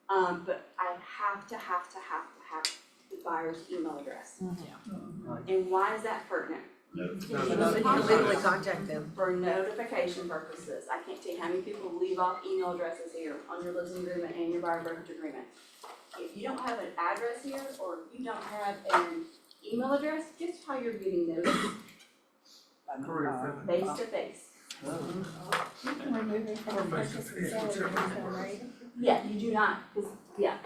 But I have to have the buyer's email address. And why is that pertinent? You can legally contact them. For notification purposes, I can't tell you how many people leave off email addresses here on your listing agreement and your buyer brokerage agreement. If you don't have an address here, or if you don't have an email address, guess how you're getting notice? Face to face. You can remove it from the purchase and sale agreement, right? Yeah, you do not, because,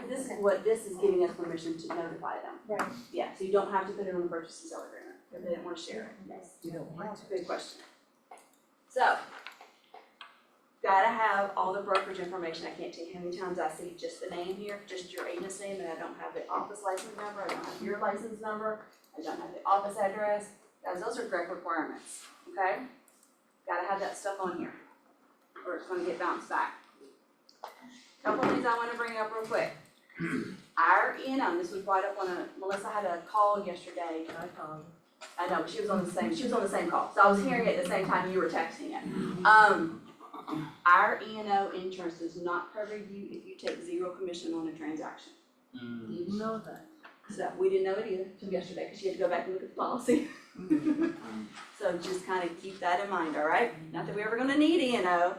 this is what, this is giving us permission to notify them. Right. Yeah, so you don't have to put it on the purchase and sale agreement, if they didn't want to share it. Yes. You don't have That's a good question. So, gotta have all the brokerage information. I can't tell you how many times I see just the name here, just your agent's name, and I don't have the office license number, I don't have your license number, I don't have the office address. Guys, those are direct requirements, okay? Gotta have that stuff on here, or it's gonna get bounced back. Couple things I wanna bring up real quick. Our E&O, this was brought up on Melissa had a call yesterday. I know, but she was on the same call, so I was hearing it at the same time you were texting it. Our E&O insurance does not cover you if you take zero commission on a transaction. Didn't know that. So we didn't know it either till yesterday, cause she had to go back and look at the policy. So just kind of keep that in mind, all right? Not that we're ever gonna need E&O,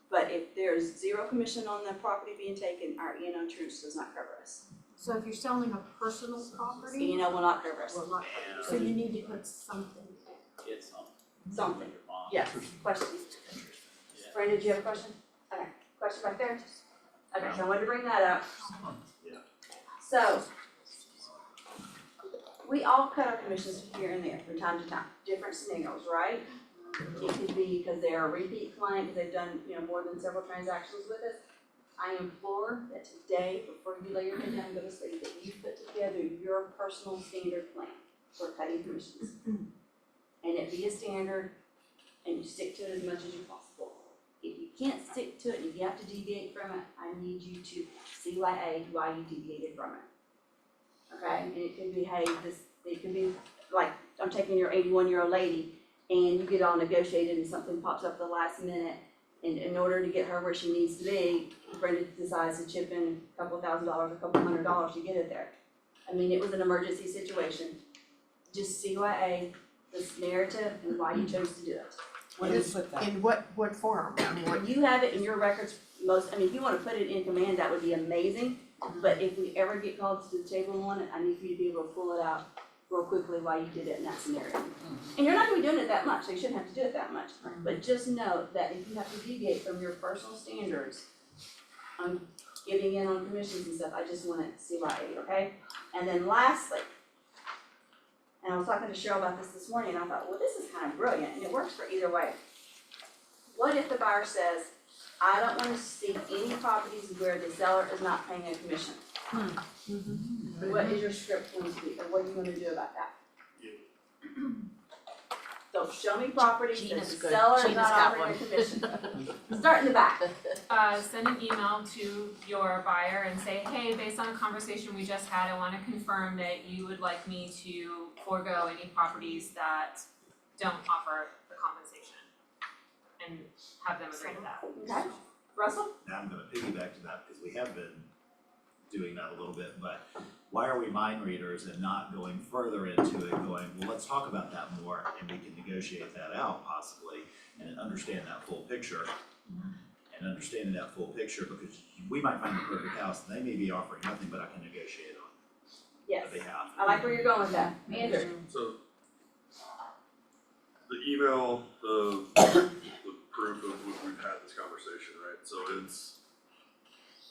but if there's zero commission on the property being taken, our E&O insurance does not cover us. So if you're selling a personal property, E&O will not cover us. will not cover it. So you need to put something. It's Something. Yes, questions? Brandon, do you have a question? Okay, question back there? Okay, so I wanted to bring that up. So, we all cut our commissions here and there from time to time, different scenarios, right? It could be because they're a repeat client, because they've done, more than several transactions with us. I implore that today, before you lay your head down and go to sleep, that you put together your personal standard plan for cutting commissions. And it be a standard, and you stick to it as much as you possible. If you can't stick to it and you have to deviate from it, I need you to CYA why you deviated from it. Okay, and it could be, hey, it could be like, I'm taking your 81-year-old lady and you get all negotiated and something pops up at the last minute. And in order to get her where she needs to be, Brenda decides to chip in a couple $1,000s, a couple $100 to get it there. I mean, it was an emergency situation. Just CYA this narrative and why you chose to do it. In what form? I mean, what? You have it in your records if you wanna put it in command, that would be amazing. But if we ever get called to the table on it, I need for you to be able to pull it out real quickly why you did it in that scenario. And you're not gonna be doing it that much, so you shouldn't have to do it that much. But just know that if you have to deviate from your personal standards on giving in on commissions and stuff, I just want to CYA, okay? And then lastly, and I was talking to Cheryl about this morning, and I thought, well, this is kind of brilliant, and it works for either way. What if the buyer says, I don't want to see any properties where the seller is not paying a commission? What is your script going to be, or what are you going to do about that? So show me properties that the seller is not offering a commission. Start in the back. Send an email to your buyer and say, hey, based on a conversation we just had, I wanna confirm that you would like me to forego any properties that don't offer the compensation. And have them agree to that. Okay, Russell? Now I'm gonna piggyback to that, because we have been doing that a little bit, but why are we mind readers and not going further into it, going, well, let's talk about that more, and we can negotiate that out possibly, and understand that full picture. And understanding that full picture, because we might find the perfect house, and they may be offering nothing, but I can negotiate on it. Yes, that they have. I like where you're going with that. Andrew? So, the email, the proof of we've had this conversation, right? So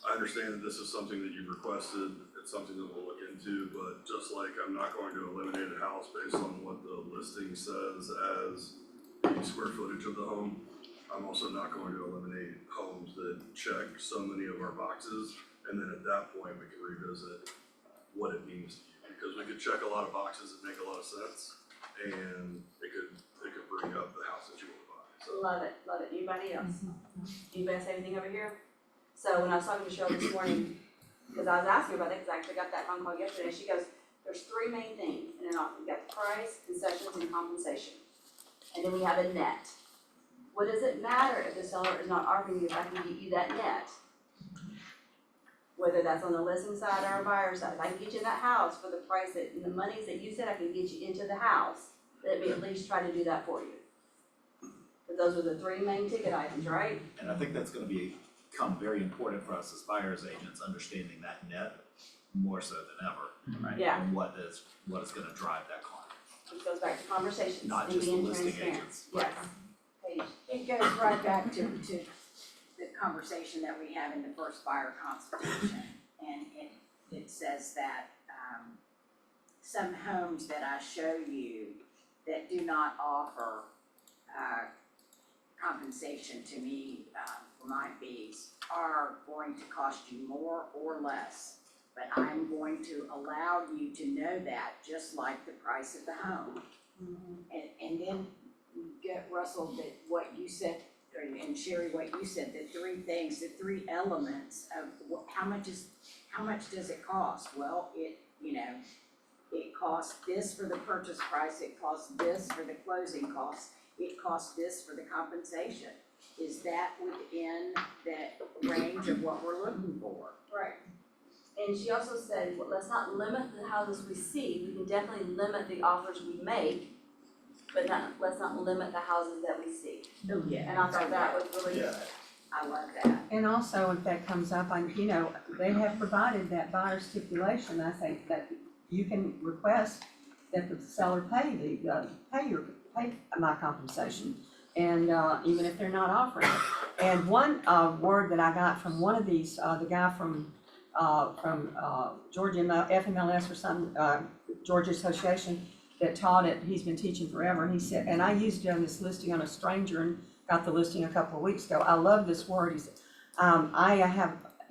I understand that this is something that you've requested, it's something that we'll look into, but just like I'm not going to eliminate a house based on what the listing says as the square footage of the home, I'm also not going to eliminate homes that check so many of our boxes, and then at that point, we can revisit what it means to you, because we could check a lot of boxes that make a lot of sense, and it could bring up the house that you want to buy, so. Love it, love it. Anybody else? Anybody say anything over here? So when I was talking to Cheryl this morning, because I was asking about that, because I actually got that phone call yesterday, she goes, there's three main things in an offer. We got the price, concessions, and compensation. And then we have a net. What does it matter if the seller is not offering you if I can get you that net? Whether that's on the listing side or our buyer side, if I can get you in that house for the price that, and the monies that you said I can get you into the house, let me at least try to do that for you. But those are the three main ticket items, right? And I think that's gonna become very important for us as buyers agents, understanding that net more so than ever, right? Yeah. And what is gonna drive that client, It goes back to conversations not and just the being listing transparent. agents. Yes. Right. Paige? It goes right back to the conversation that we have in the first buyer consultation. And it says that, some homes that I show you that do not offer, compensation to me, for my fees are going to cost you more or less. But I'm going to allow you to know that, just like the price of the home. And then you get Russell, that what you said, and Sherry, what you said, the three things, the three elements of how much does it cost? Well, it costs this for the purchase price, it costs this for the closing costs, it costs this for the compensation. Is that within that range of what we're looking for? Right. And she also said, well, let's not limit the houses we see, we can definitely limit the offers we make, but let's not limit the houses that we see. Oh, yeah. And I thought that was really good. I love that. And also, if that comes up, they have provided that buyer stipulation, I think that you can request that the seller pay my compensation. And, even if they're not offering it. And one, word that I got from one of these, the guy from Georgia FMLS or some, Georgia Association that taught it, he's been teaching forever, and he said, and I used it on this listing on a stranger and got the listing a couple of weeks ago. I love this word. He said,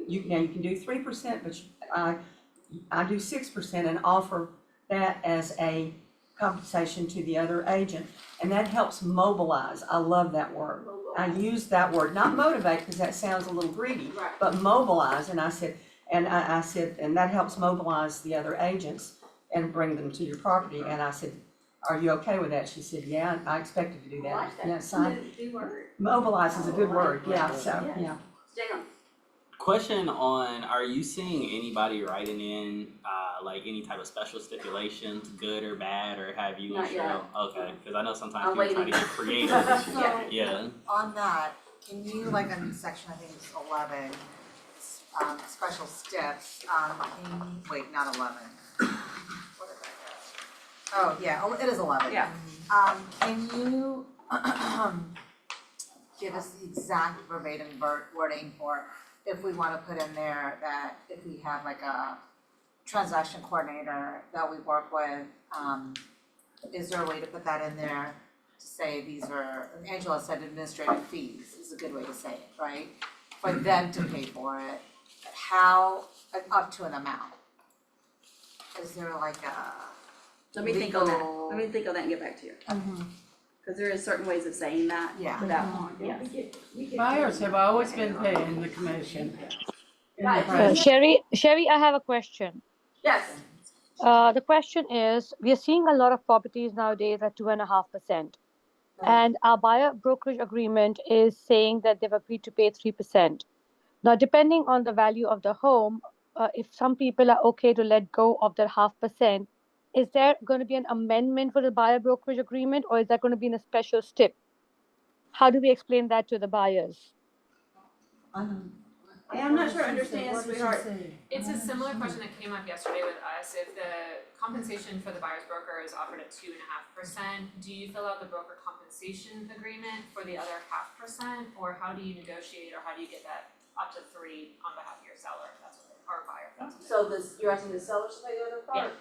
you can do 3%, but I do 6% and offer that as a compensation to the other agent. And that helps mobilize. I love that word. I use that word, not motivate, because that sounds a little greedy, Right. but mobilize. And I said, and that helps mobilize the other agents and bring them to your property. And I said, are you okay with that? She said, yeah, I expected to do that. I like that. Yeah, so Good word. mobilize is a good word, yeah, so, yeah. Jalen? Question on, are you seeing anybody writing in, like any type of special stipulations, good or bad, or have you? Not yet. Okay, cause I know sometimes I'm people try to waiting. get creative. So, Yeah. on that, can you, like on section, I think it's 11, special steps, can you, wait, not 11. What did I get? Oh, yeah, it is 11. Yeah. Can you give us the exact verbatim wording for if we wanna put in there that if we have like a transaction coordinator that we work with, is there a way to put that in there to say these are, Angela said administrative fees is a good way to say it, right? For them to pay for it, how, up to an amount? Is there like a Let me think on that, legal- let me think on that and get back to you. Cause there is certain ways of saying that Yeah. without, yes. Buyers have always been paying the commission. in the Right. past. Sherry, I have a question. Yes. The question is, we are seeing a lot of properties nowadays at 2.5%. And our buyer brokerage agreement is saying that they've agreed to pay 3%. Now, depending on the value of the home, if some people are okay to let go of that 0.5%, is there going to be an amendment for the buyer brokerage agreement, or is that going to be in a special stip? How do we explain that to the buyers? And I'm not sure I understand, sweetheart. It's a similar question that came up yesterday with us. If the compensation for the buyer's broker is offered at 2.5%, do you fill out the broker compensation agreement for the other 0.5%? Or how do you negotiate, or how do you get that up to 3 on behalf of your seller, if that's what, or buyer, if that's what? So this, you're asking the sellers to pay the other part?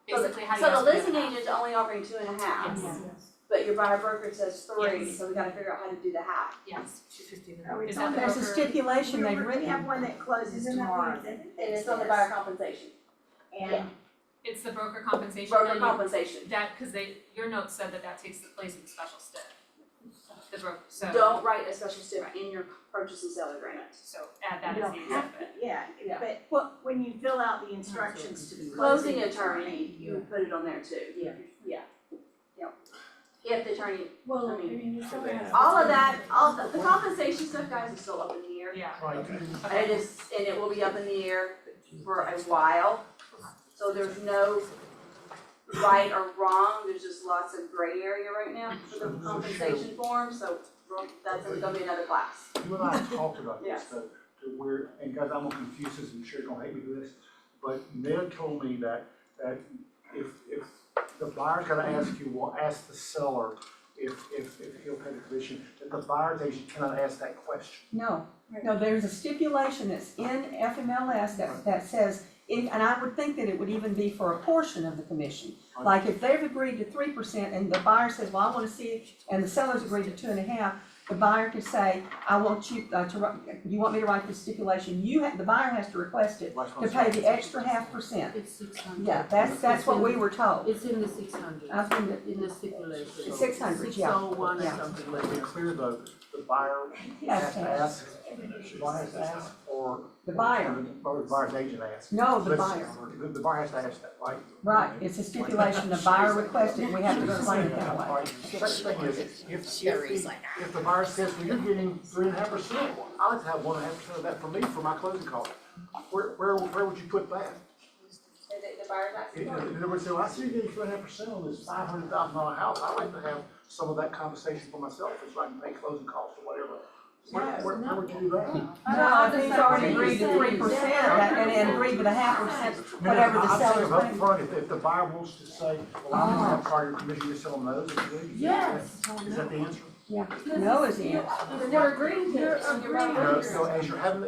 Basically, how do you So ask the for listing half? agent's only offering 2.5. Yes. But your buyer broker says 3, Yes. so we gotta figure out how to do the half. Yes. Is that the There's a broker- stipulation they've We written. have one that closes tomorrow. And it's on the buyer compensation. And It's the broker compensation. Broker then you- compensation. That, cause your notes said that takes the place of the special stip. The broker, so. Don't write a special stip in your purchase and sale agreement. So add that you as don't the have exhibit. to, yeah, but when you fill out the instructions to the Closing attorney, you would put it on there too. Yeah. Yeah. Yep. If the attorney, Well, I mean, you still have. all of that, the compensation stuff, guys, is still up in the air. Yeah. And it is, and it will be up in the air for a while. So there's no right or wrong, there's just lots of gray area right now for the compensation form, so that's gonna be another class. You and I talked about Yeah. this, to where, and guys, I'm gonna confuse this, and Sherry's gonna hate me for this, but Ned told me that if the buyer's gonna ask you, well, ask the seller if he'll pay the commission, that the buyer's agent cannot ask that question. No, there's a stipulation that's in FMLS that says, and I would think that it would even be for a portion of the commission. Like if they've agreed to 3% and the buyer says, well, I wanna see it, and the seller's agreed to 2.5, the buyer could say, I want you you want me to write the stipulation, the buyer has to request it, to pay the extra 0.5%. It's 600. Yeah, that's what we were told. It's in the 600. I've been, In the stipulation. It's 600, yeah. 601 or Yeah. something To like be that. clear though, the buyer has to ask, the buyer has to ask, or? The buyer. Or the buyer's agent asks? No, the Let's- buyer. The buyer has to ask that, right? Right, it's a stipulation, the buyer requested, we have to explain it that way. All right, second thing is, Sherry's like, if the buyer says, well, you're getting 3.5%, I like to have 1.5% of that for me for my closing cost. Where would you put that? The buyer's asking for it. In other words, well, I see you getting 3.5% on this $500,000 house, I like to have some of that compensation for myself, so I can pay closing costs or whatever. Where would you do that? No, I think he's already agreed to 3%, and then agreed to the 0.5%, whatever the seller's I'm paying. saying up front, if the buyer wants to say, well, I'm gonna have part of your commission, you sell them those, if you do, Yes. is that the answer? Yeah, no is the answer. They're agreeing to it. No, as you're having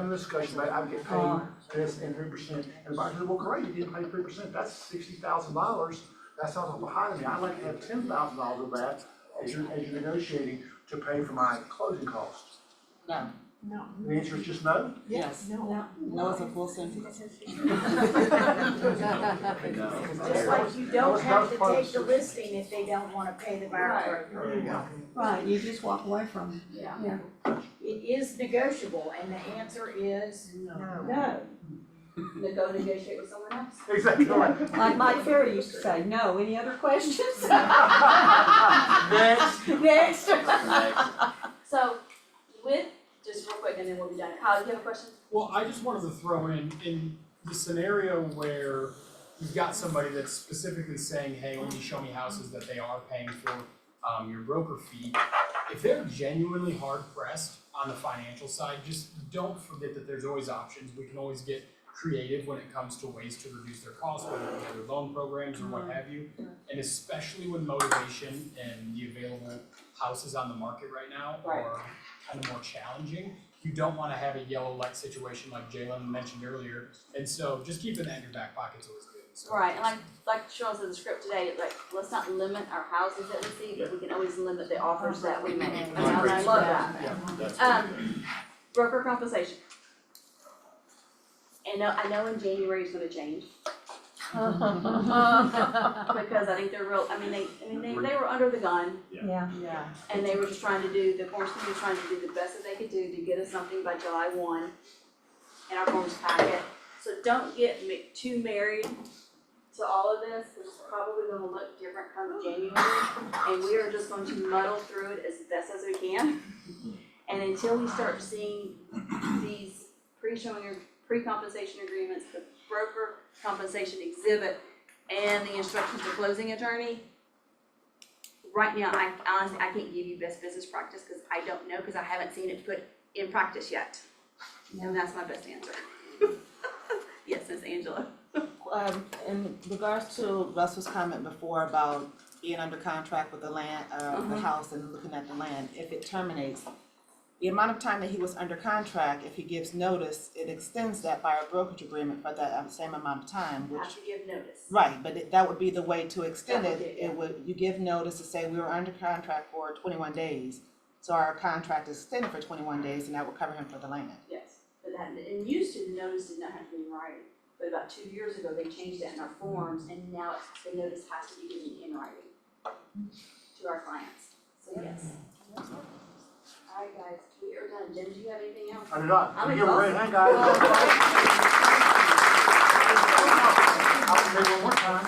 the discussion, about, I get paid this and 3%, and the buyer says, well, great, you didn't pay 3%, that's $60,000, that sounds awful high to me, I'd like to have $10,000 of that as you're negotiating to pay for my closing costs. No. No. The answer is just no? Yes. No. No is a full sentence. Just like you don't have to take the listing if they don't wanna pay the buyer broker. There you go. Right, you just walk away from it. Yeah. Yeah. It is negotiable, and the answer is no. Go negotiate with someone else. Exactly. Like Mike Ferry used to say, no, any other questions? Next. Next. So, just real quick, and then we'll be done. Kyle, do you have a question? Well, I just wanted to throw in the scenario where you've got somebody that's specifically saying, hey, only show me houses that they are paying for your broker fee. If they're genuinely hard pressed on the financial side, just don't forget that there's always options. We can always get creative when it comes to ways to reduce their costs, whether it's other loan programs or what have you. And especially when motivation and the available houses on the market right now are kind of more challenging, you don't want to have a yellow light situation like Jalen mentioned earlier. And so just keeping that in your back pocket is always good. So. Right, and like Sean said in the script today, like, let's not limit our houses that we see, but we can always limit the offers that we make. I love that. Broker compensation. And I know in January it's gonna change. Because I think they're they were under the gun. Yeah. And they were just trying to do, the forms team was trying to do the best that they could do to get us something by July 1 in our forms packet. So don't get too married to all of this, because it's probably gonna look different come January. And we are just going to muddle through it as best as we can. And until we start seeing these pre-compensation agreements, the broker compensation exhibit, and the instructions to closing attorney, right now, I honestly, I can't give you best business practice, because I don't know, because I haven't seen it put in practice yet. And that's my best answer. Yes, Miss Angela. In regards to Russell's comment before about being under contract with the land, the house and looking at the land, if it terminates, the amount of time that he was under contract, if he gives notice, it extends that by a brokerage agreement for that same amount of time, which. Have to give notice. Right, but that would be the way to extend That would it. be it, It would, you give notice to say we were under contract for 21 days. So our contract is extended for 21 days and that would cover him for the land. Yes, but that, and used to, the notice did not have to be in writing. But about 2 years ago, they changed that in our forms, and now the notice has to be given in writing to our clients. So yes. All right, guys, we are done. Jen, do you have anything else? I do not. I'm Give a great hand, guys. I'll say one more time,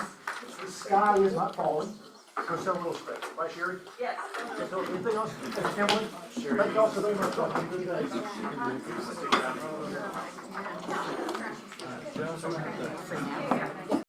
the sky is not falling, for several respects. Right, Sherry? Yes. Anything else? Kimberly? Thank you all so very much. Have a good day.